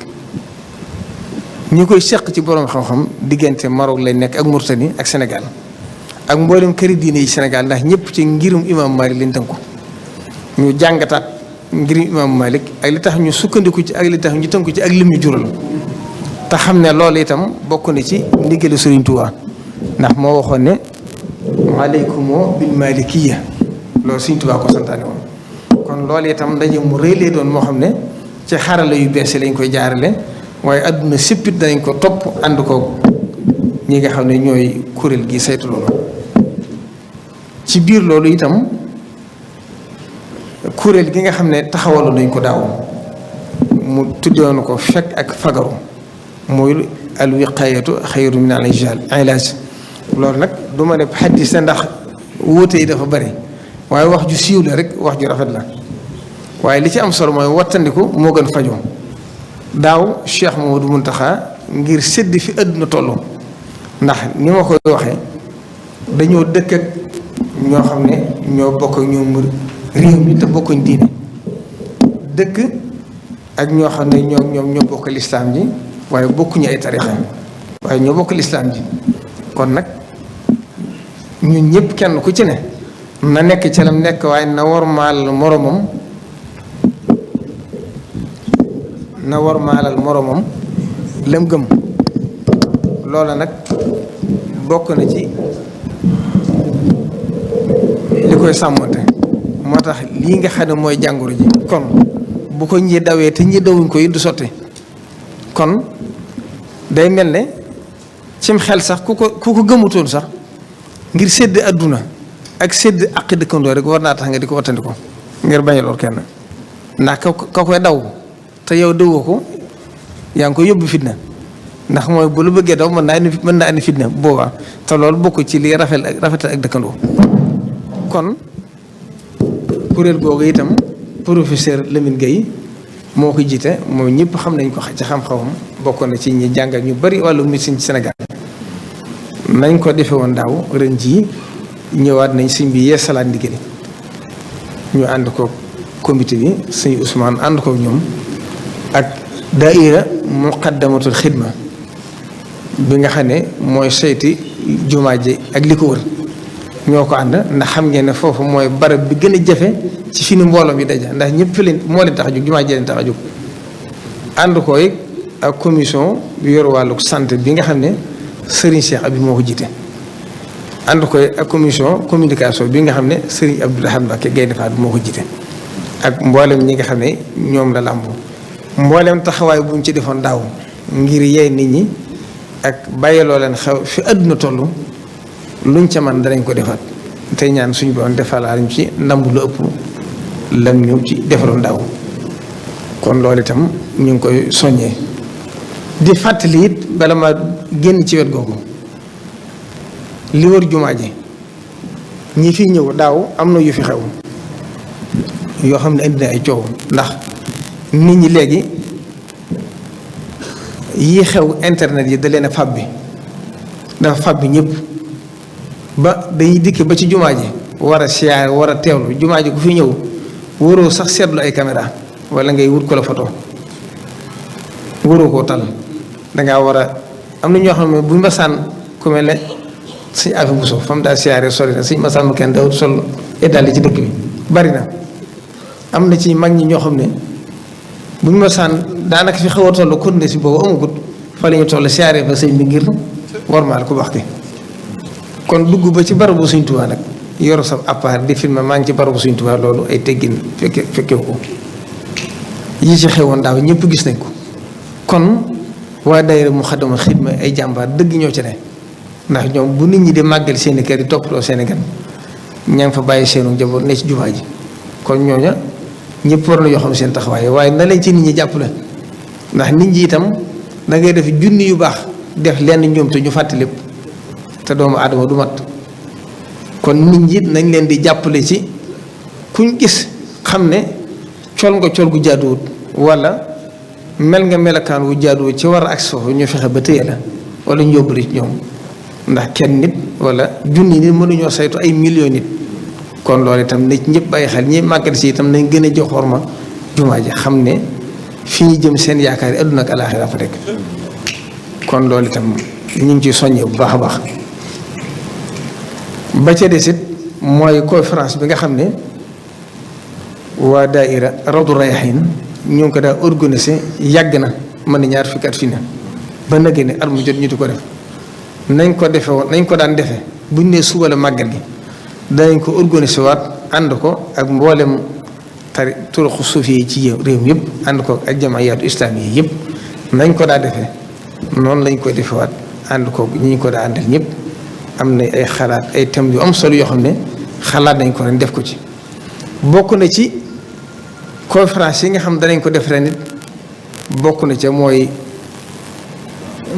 ñu koy seq ci borom xam-xam diggante Maroc lay nekk ak Mauritanie ak Sénégal ak mboolem këri diine yi Sénégal ndax ñëpp ci ngirum imam Malik lañ tënku ñu jàngataat ngirum imam Malik ak li tax ñu sukkandiku ci ak li tax ñu tënku ci ak lim ñu jural te xam ne loolu itam bokk na ci ndigalu Serigne Touba ndax moo waxoon ne aleykumoo bil malikiya loolu Serigne Touba ko santaane woon kon loolu itam ndaje mu rëy lay doon moo xam ne ci xarala yu bees lañ koy jaarale waaye adduna sippit danañ ko topp ànd ko ñi nga xam ne ñooy kuréel gi saytu loolu ci biir loolu itam kuréel gi nga xam ne taxawalu nañ ko daaw mu tuddoon ko fekk ak fagaru mooy al wiqayatu xayru min al ilaaj loolu nag du ma ne xaddis ndax wóote yi dafa bari waaye wax ju siiw la rek wax ju rafet la waaye li ci am solo mooy wattandiku moo gën fajoo daaw Cheikh Mamadou Mountakha ngir sédd fi àdduna toll ndax ni ma koy waxee dañoo dëkk ak ñoo xam ne ñoo bokk ak ñoom réew mi te bokkuñ diine dëkk ak ñoo xam ne ñoo bokk lislaam ji waaye bokkuñu ay tarixa waaye ñoo bokk lislaam ji kon nag ñun ñëpp kenn ku ci ne na nekk ca lam nekk waaye na wormaal moromam lam gëm loola nag bokk na ci li koy sàmmante moo tax lii nga xam ne mooy jàngoro ji kon bu ko ñi dawee te ñi dawuñ ko yi du sotti kon day mel ne cim xel sax ku ko gëmutoon sax ngir sédd adduna ak sédd aqi dëkkandoo rek war naa tax nga di ko wattandi ko ngir bañ a lor kenn ndax ka koy daw te yow dëwoo ko yaa ngi koy yóbbu fitna ndax mooy bu lu bëggee daw mën naa andi fitna boobaa te loolu bokk ci li rafetal ak dëkkandoo kon kuréel googu itam professeur Lamine Gueye moo ko jiite moom ñëpp xam nañ ko ci xam-xamam bokk na ci ñi jàngal ñu bari wàllu médecine ci Sénégal nañ ko defe woon daaw ren jii ñëwaat nañ sëñ bi yeesalaat ndigal ñu ànd ko comité bi sëñ Ousmane ànd ko ñoom ak daaira muqaddamatul xidma bi nga xam ne mooy seyti jumaa ji ak li ko wër ñoo ko ànd ndax xam ngeen ne foofu mooy barab bi gën a jafe ci fi ni mbooloo mi daja ndax ñëpp fi leen moo leen tax a jóg jumaa ji leen tax a jóg ànd ko ak commission bi yor wàllu santé bi nga xam ne Serigne Cheikh Abi moo ko jiite ànd ko ak commission communication bi nga xam ne Serigne Abdoul Ahad Mbacké Gaïndé Fatma moo ko jiite ak mboolem ñi nga xam ne ñoom la làmboo mboolem taxawaay bu ñu ci defoon daaw ngir yey nit ñi ak bàyyiloo leen xew fi àdduna toll luñ ca man danañ ko defaat tey ñaan suñu borom defalaat ñu ci ndam lu ëpp lan ñu ci defaroon daaw kon loolu itam ñu ngi koy soññee di fàttali it bala ma génn ci wet googu li wër jumaa ji ñi fi ñëw daaw am na yu fi xew yoo xam ne indi na ay coow ndax nit ñi léegi yi xew internet yi da leen a fab bi dafa fab bi ñëpp ba dañuy dikk ba ci jumaa ji war a siyaare war a teewlu jumaa ji ku fi ñëw waroo sax seetlu ay caméra wala ngay wut ko la photo waroo koo tal dangaa war a am na ñoo xam ne bu ñu masaan ku mel ne suñu affaire bu suuf fa mu daal siyaare sori na suñu masaan mu kenn dawut sol dal ci dëkk bi bari na am na ci mag ñi ñoo xam ne bu ñu masaan daanaka fi xaw a toll kon ne si boobu amagut fa la ñu toll siyaare fa sëñ bi ngir warmaal ku baax ki kon dugg ba ci barabu Sëñ Tuubaa nag yor sa appareil di filmer maa ngi ci barabu Sëñ Tuubaa loolu ay teggin fekke ko yi ci xewoon daaw ñëpp gis nañ ko kon waa daayira Muxaddamatul Xidma ay jàmbaar dëgg ñoo ci ne ndax ñoom bu nit ñi di màggal seeni kër yi toppatoo seeni gan ña ngi fa bàyyi seenu njaboot ne ci jumaa ji kon ñooña ñëpp war na yoo xam seen taxawaay waaye na leen ci nit ñi jàppale ndax nit ñi itam da ngay def junni yu baax def lenn ñoom te ñu fàtte lépp te doomu aadama du mat kon nit ñi nañ leen di jàppale ci kuñ gis xam ne col nga col gu jaaduwut wala mel nga melakaan wu jaaduwut ci war a ak foofu ñu fexe ba téye la wala ñu yóbbu ci ñoom ndax kenn nit wala junni nit mënuñoo saytu ay millions nit kon loolu itam nit ñëpp bàyyi xel ñi màggal si itam nañ gën a jox xorma jumaa ji xam ne fi ñu jëm seen yaakaar yi àdduna ak alaaxira fa rek kon loolu itam ñu ngi ciy soññee bu baax a baax ba ca desit mooy conférence bi nga xam ne waa daaira Rawdu Rayaahiin ñu ngi ko daa organisé yàgg na mën na ñaar fukki at fi ne ba nag ne at mu jot ñu di ko def nañ ko defe woon nañ ko daan defee buñ nee suba la màggal gi danañ ko organisé waat ànd ko ak mboolem turuqu suufi yi ci réew mi yëpp ànd ko ak jamaayaatu islaami yi yëpp nañ ko daa defee noonu lañ koy defewaat ànd ko ñi ñu ko daa àndal ñëpp am na ay xalaat ay thèmes yu am solo yoo xam ne xalaat nañ ko ren def ko ci bokk na ci conférence yi nga xam danañ ko def ren it bokk na ca mooy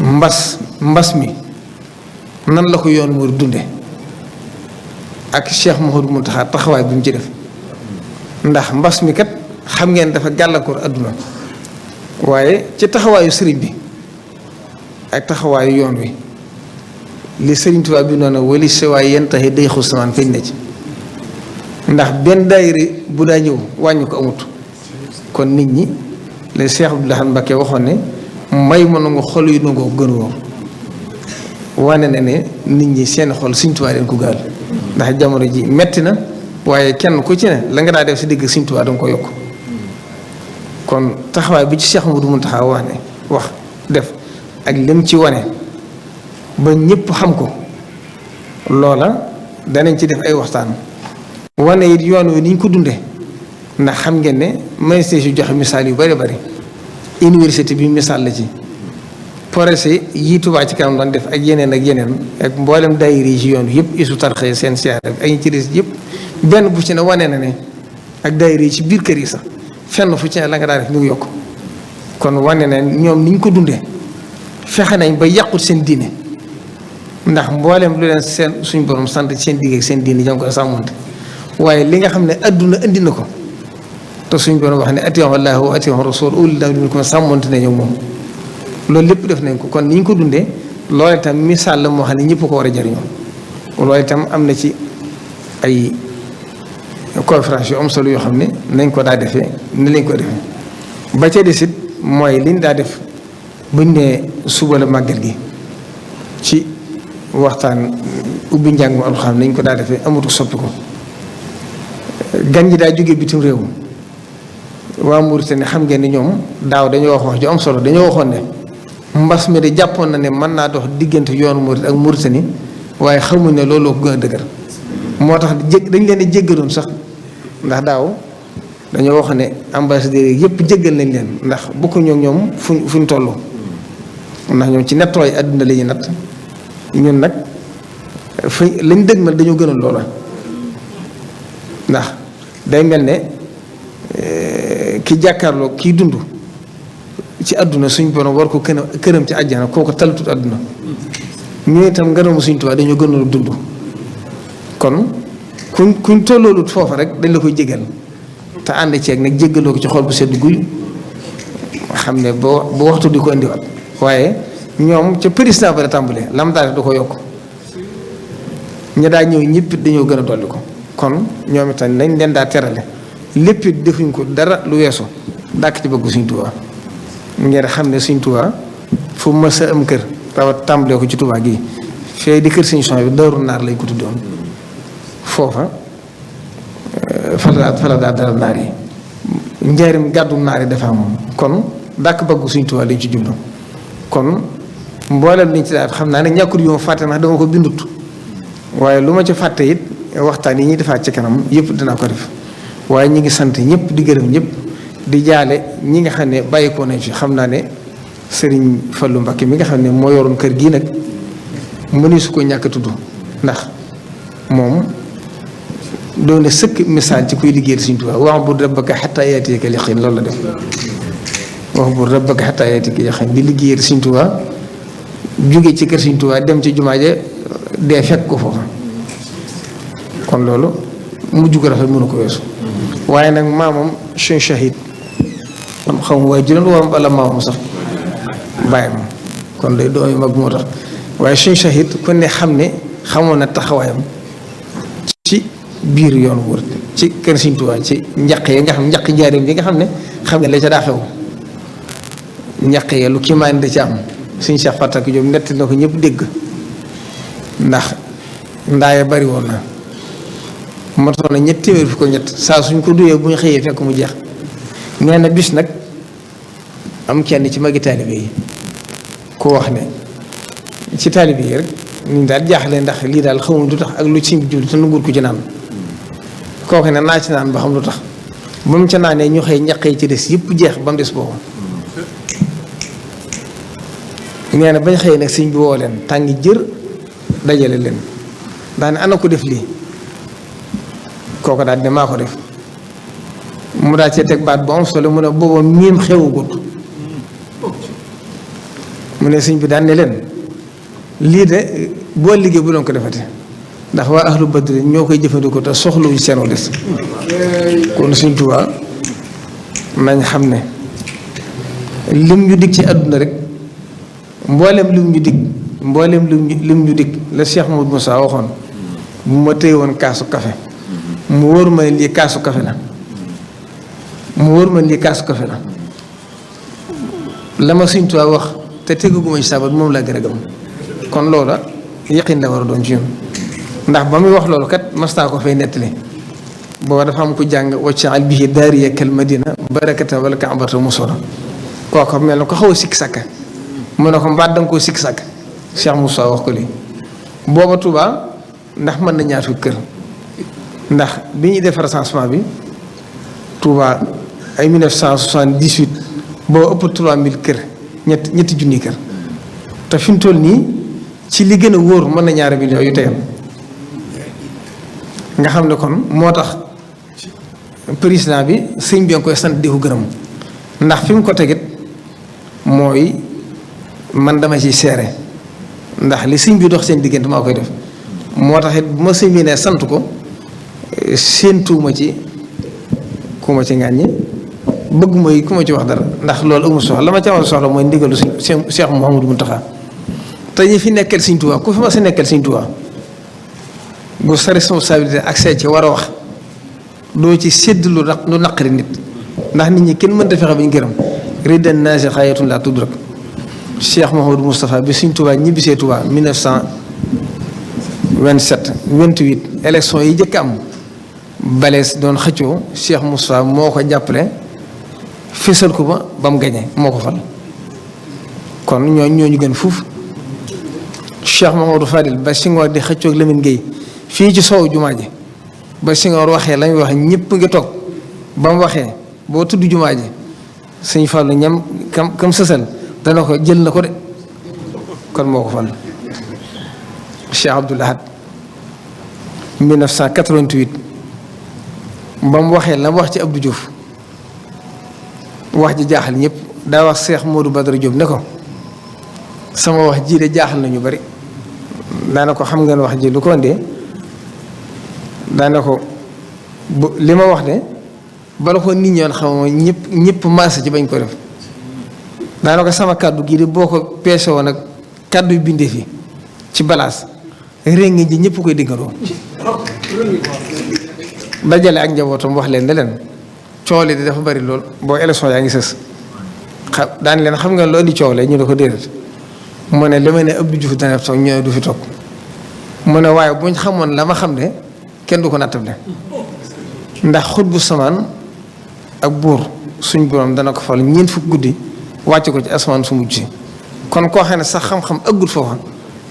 mbas mi nan la ko yoon mu dunde ak Cheikh Mouhamadou Mountakha taxawaay bi mu ci def ndax mbas mi kat xam ngeen dafa gàllankoor adduna waaye ci taxawaayu sëriñ bi ak taxawaayu yoon wi li sëriñ Tuubaa bi noonu wali sewaay yenn taxi day xusamaan feeñ na ci ndax benn daayira bu daa ñëw wàññi ko amut kon nit ñi le Cheikh Abdoul Ahad Mbacké waxoon ne may ma nangu xol yu nangoo gën woo wane na ne nit ñi seen xol Sëriñ Tuubaa leen ko gaal ndax jamono ji metti na waaye kenn ku ci ne la nga daa def si digg Sëriñ Tuubaa danga ko yokk kon taxawaay bi ci Cheikh Mouhamadou Mountakha wax def ak lim ci wane ba ñëpp xam ko loola danañ ci def ay waxtaan wane it yoon wi ni ñu ko dundee ndax xam ngeen ne ministère yu joxe misaal yu bari bari université bi misaal la ci projet yi Touba ci kanam doon def ak yeneen ak mboolem daayira yi ci yoon wi yëpp isu tarxee seen siyaare ak ñu ci des yëpp benn bu ci ne wane na ne ak daayira yi ci biir kër yi sax fenn fu ci ne la nga daa def ñu ngi yokk kon wane na ñoom ni ñu ko dundee fexe nañ ba yàqut seen diine ndax mboolem lu leen seen suñ borom sant seen digg ak seen diine jàng ko sàmmonte waaye li nga xam ne adduna indi na ko te suñ borom wax ne atii'u llaaha wa atii'u rasuula ulil amri minkum sàmmonte nañu moom loolu lépp def nañ ko kon ni ñu ko dundee loolu itam misaal la moo xam ne ñëpp ko war a jariñoo loolu itam am na ci ay conférence yu am solo yoo xam ne nañ ko daa defee ni lañ ko defee ba ca desit mooy liñ daa def buñ ne suba la màggal gi ci waxtaan ubbi njàng mu alxuraan nañ ko daa defee amatu soppi ko gan ñi daa jóge bitim réew waa Mauritanie xam ngeen ni ñoom daaw dañoo wax ju am solo dañoo waxoon ne mbas mi de jàppoon na ne mën naa dox diggante yoonu Murit ak Mauritanie waaye xamuñ ne looloo ko gën a dëgër moo tax dañ leen di jéggaloon sax ndax daaw dañoo wax ne ambassadeurs yi yëpp jéggal nañ leen ndax bokkuñu ak ñoom fuñ toll ndax ñoom ci nettooy àdduna la ñuy natt ñun nag fa lañ dëgmal dañoo gënal loola ndax day mel ne ki jàkkaarloo kii dund ci àdduna suñ borom war ko këram ci àjjana kooku talatut àdduna ñu itam ngërëmu Sëriñ Tuubaa dañoo gënal dund kon kuñ tolloolut foofa rek dañ la koy jégal te ànd ceeg nag jéggaloo ko ci xol bu sedd guy xam ne boo waxtu di ko indiwaat waaye ñoom ca président ba la tàmbalee lam daal du ko yokk ña daa ñëw ñëpp dañoo gën a dolli ko kon ñoom itam nañ leen daa terale lépp it defuñ ko dara lu weesu dàkk ci bëggu Sëriñ Tuubaa ngeen xam ne Sëriñ Tuubaa fu ma sa am kër rawat tàmbalee ko ci Tuubaa gi fee di kër Sëriñ Son bi Daaru Naar lañ ko tuddoon foofa fala daa dara naar yi njaarim gàddu naar yi dafa moom kon dàkk bëggu Sëriñ Tuubaa lañ ci jublu kon mboolem liñ ci daal xam naa ne ñàkkul yu ma fàtte ndax dama ko bindut waaye lu ma ci fàtte it waxtaan yi ñuy defaat ci kanam yëpp dinaa ko def waaye ñi ngi sant ñëpp di gërëm ñëpp di jaale ñi nga xam ne bàyyikoo nañ fi xam naa ne Sëriñ Fallu Mbakke mi nga xam ne moo yoroon kër gii nag mëni su ko ñàkk a tudd ndax moom doone sëkk misaal ci kuy liggéeyal Sëriñ Tuubaa wa'bud rabbaka hattaa ya'tiyakal yaqiin loolu la def wa'bud rabbaka hattaa ya'tiyakal yaqiin di liggéeyal Sëriñ Tuubaa jóge ci kër Sëriñ Tuubaa dem ci jumaa ja dee fekk ko foofa kon loolu mujj ko rafet mënu ko weesu waaye nag maamam suñ shahid xam nga waaye juróom wala maamam sax bàyyi ma kon day doomi mag moo tax waaye suñ shahid ku ne xam ne xamoon na taxawaayam ci biir yoonu wër ci kër Sëriñ Tuubaa ci njaq yi nga xam njaq njaareem yi nga xam ne xam nga la ca daa xew njaq yi lu kii maa da ci am suñ Cheikh Fatak Diop nett na ko ñëpp dégg ndax ndaaye bari woon na motoon na 7 téeméer fi ko ñett saa suñ ko duyee bu ñu xëyee fekk mu jeex nee na bis nag am kenn ci magi taalibe yi ku wax ne ci taalibe yi rek ñu daal jaaxle ndax lii daal xamul lu tax ak lu ci jul te nangul ko ci naan kooku ne naa ci naan ba xam lu tax ba mu ca naanee ñu xëy ñaq yi ci des yëpp jeex ba mu des boobu nee na bañ xëyee nag sëñ bi woo leen tàngi jër dajale leen daane ana ko def lii kooku daal ne maa ko def mu daal cee teg baat bu am solo mu ne booba miim xewagut mu ne sëñ bi daan ne leen lii de boo liggéey bu doon ko defate ndax waa ahlu badri ñoo koy jëfandikoo te soxluwuñ seenoo des kon Sëñ Tuubaa nañ xam ne lim ñu dig ci àdduna rek mboolem lim ñu dig lim ñu dig la Cheikh Mouhamadou Moussa waxoon bu ma téye woon kaasu kafe mu wóor ma lii kaasu kafe la la ma Sëñ Tuubaa wax te tegaguma ci sabat moom laa gën a gëm kon loola yaqin la war a doon ci ñun ndax ba muy wax loolu kat mastaa ko fay nettali booba dafa am ko jàng waccaal bihi daariya kal madina barakata wala kaabata musora kooku mel na ko xaw a sikki sàkka mu ne ko mbaat danga koo sikki sàkk Cheikh Moussa wax ko lii booba Touba ndax mën na ñaar fukki kër ndax bi ñuy def recensement bi Touba ay 1978 boo ëpp 3000 kër ñetti junni kër te fi mu toll nii ci li gën a wóor mën na ñaari millions yu tegal nga xam ne kon moo tax président bi sëñ bi nga koy sant di ko gërëm ndax fi mu ko tegit mooy man dama ciy seere ndax li sëñ bi dox seen diggante maa koy def moo tax it bu ma sëñ bi ne sant ko séentuuma ci ku ma ci ŋàññi bëgg mooy ku ma ci wax dara ndax loolu amul soxla la ma ci amal soxla mooy ndigalu Cheikh Mouhamadou Mountakha te ñi fi nekkal Sëñ Tuubaa ku fi ma sa nekkal Sëñ Tuubaa bu sa responsabilité ak see ci war a wax doo ci sédd lu naqari nit ndax nit ñi kenn mënta fexe bañ gërëm ridan naasi xaayatun laa tudrak Cheikh Mouhamadou Moustapha bi Sëñ Tuubaa ñibbisee Tuubaa 1927 28 élection yi jëkk am balees doon xëccoo Cheikh Moustapha moo ko jàppale fésal ko ba mu gañe moo ko fal kon ñooñu gën fuuf Cheikh Mamadou Fadil ba Senghor di xëccoo ak Lamine Gueye fii ci soowu jumaa ji ba Senghor waxee lañuy wax ñëpp ngi toog ba mu waxee boo tudd jumaa ji Sëñ Fallu ñam kam sësal dana ko jël na ko de kon moo ko fal Cheikh Abdoul Ahad 1988 ba mu waxee la mu wax ci Abdou Diouf wax ji jaaxal ñëpp daa wax Cheikh Modou Badara Diop ne ko sama wax ji de jaaxal na ñu bari. daana ko xam ngeen wax ji lu ko ndee daana ko li ma wax de bala ko nit ñoon xam ñëpp maase ci bañ ko def daana ko sama kàddu gii de boo ko peese woon ak kàddu yu bindee fi ci balaas réng ji ñëpp koy diggandoo dajale ak njabootam wax leen ne leen coow li di dafa bari lool boo élection yaa ngi sës daan leen xam nga loolu di coow le ñu ne ko déedéet mu ne li ma ne Abdou Diouf dana toog ñëw du fi toog mu ne waaye buñ xamoon la ma xam ne kenn du ko nattable ndax xut bu samaan ak buur suñ borom dana ko fal ñeent fukk guddi wàcce ko ci asamaan su mujj si kon koo xam ne sax xam-xam ëggut foofa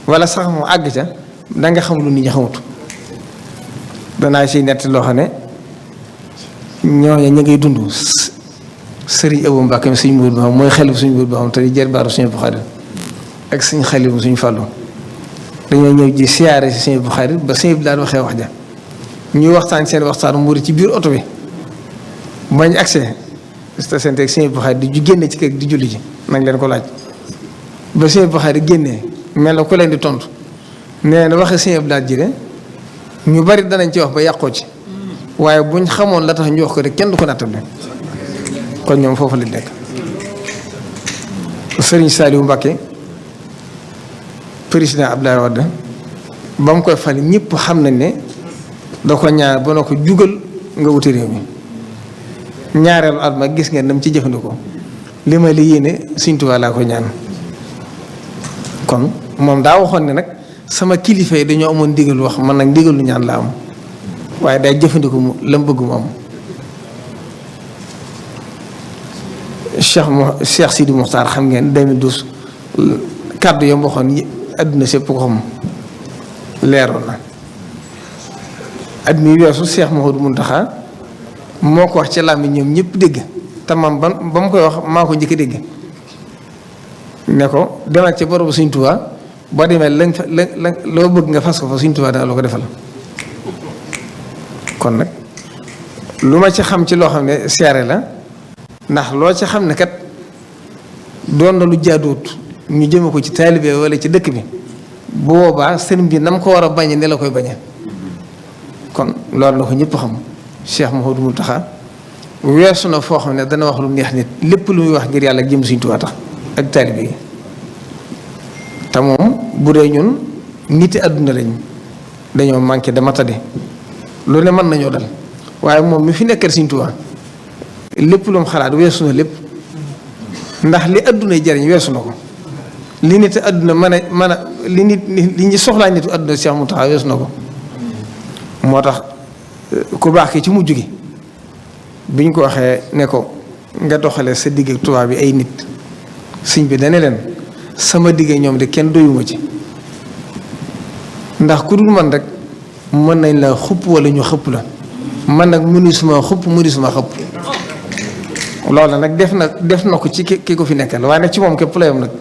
wala sax mu àgg ca da nga xam lu nit ñi xamut danaa siy nett loo xam ne ñooñu ñu ngay dund sëriñ Abou Mbacke suñ mbuur ba xam mooy xel suñ mbuur ba xam te di jër baaru suñu Buxaari ak suñ xalibu suñ fàllu dañoo ñëw ji siyaare si suñu Buxaari ba suñu bi daal waxee wax ja ñuy waxtaan seen waxtaan muuri ci biir oto bi bañ accès station teg suñu Buxaari di ju génne ci kër di julli ji nañ leen ko laaj ba suñu Buxaari génnee mel na ku leen di tontu nee na waxe suñu daal ji de ñu bari danañ ci wax ba yàqoo ci waaye buñ xamoon la tax ñu wax ko rek kenn du ko nattable kon ñoom foofu lañ nekk. Sëriñ Saliou Mbacké président Abdoulaye Wade ba mu koy fal ñëpp xam nañ ne da ko ñaar ba na ko jugal nga wuti réew mi ñaareelu at ma gis ngeen dam ci jëfandikoo li ma li yéene Sëriñ Tuubaa laa ko ñaan kon moom daa waxoon ne nag sama kilifa yi dañoo amoon ndigal wax man nag ndigal lu ñaan la am waaye day jëfandikoo mu la mu bëgg mu am Cheikh Sidi Mokhtar xam ngeen 2012 kàddu yam waxoon adduna sépp ko xam leeroon na at mi weesu Cheikh Mouhamadou Mountakha moo ko wax ci làmmiñ ñoom ñëpp dégg te man ba mu koy wax maa ko njëkk a dégg ne ko demal ci borobu Sëriñ Tuubaa boo demee loo bëgg nga fas ko fa Sëriñ Tuubaa dana la ko defal kon nag lu ma ci xam ci loo xam ne seere la ndax loo ci xam ne kat doon na lu jaaduwut ñu jëme ko ci taalibe wala ci dëkk bi bu boobaa sëriñ bi na mu ko war a bañe ne la koy bañe kon loolu la ko ñëpp xam Cheikh Mouhamadou Mountakha weesu na foo xam ne dana wax lu neex nit lépp lu muy wax ngir yàlla jëm Sëriñ Tuubaa tax ak taalibe yi te moom bu dee ñun niti àdduna lañ dañoo manqué de matadi lu ne mën nañoo dal waaye moom mi fi nekkal Sëriñ Tuubaa lépp lu mu xalaat weesu na lépp ndax li àdduna jariñ weesu na ko li nit àdduna mën a li nit li ñu soxlaa nitu àdduna Cheikh Mountakha weesu na ko moo tax ku baax ki ci mujj gi biñ ko waxee ne ko nga doxale sa digg ak tubaab bi ay nit sëñ bi dane leen sama digg ñoom de kenn doyuma ci ndax ku dul man rek mën nañ la xupp wala ñu xëpp la man nag mënisuma xupp mënisuma xëpp loolu nag def na ko ci ki ko fi nekkal waaye nag ci moom képp la yam nag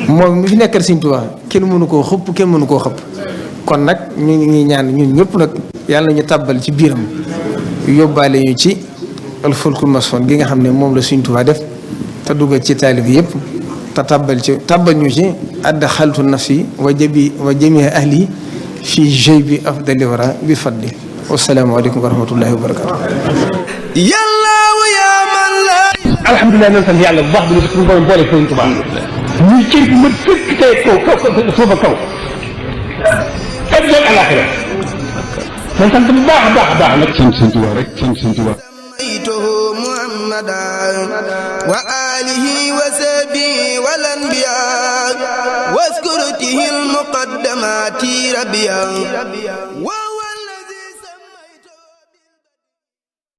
moom mi fi nekkal Sëriñ Tuubaa kenn mënu koo xëpp kenn mënu koo xëpp kon nag ñu ngi ñaan ñun ñëpp nag yàlla ñu tàbbal ci biiram yóbbaale ñu ci alfulkul masoon gi nga xam ne moom la Sëriñ Tuubaa def te dugal ci taalib yëpp te tàbbal ñu ci adda xaltu nafsi wa jamii ahli fii jëy bi afdali wara bi fadli wassalaamu aleykum wa rahmatullahi wa barakatu alhamdulilah nañ sant yàlla bu baax bi ñu suñu borom boole Sëriñ Tuubaa ñuy cër bu ma fekk tey kaw suufa kaw ak doon alaxira nañ sant bu baax a baax a baax nag sant Sëriñ Tuubaa rek sant Sëriñ Tuubaa wa alihi wa sahbihi wal anbiya waskurtihi al muqaddamati rabbiya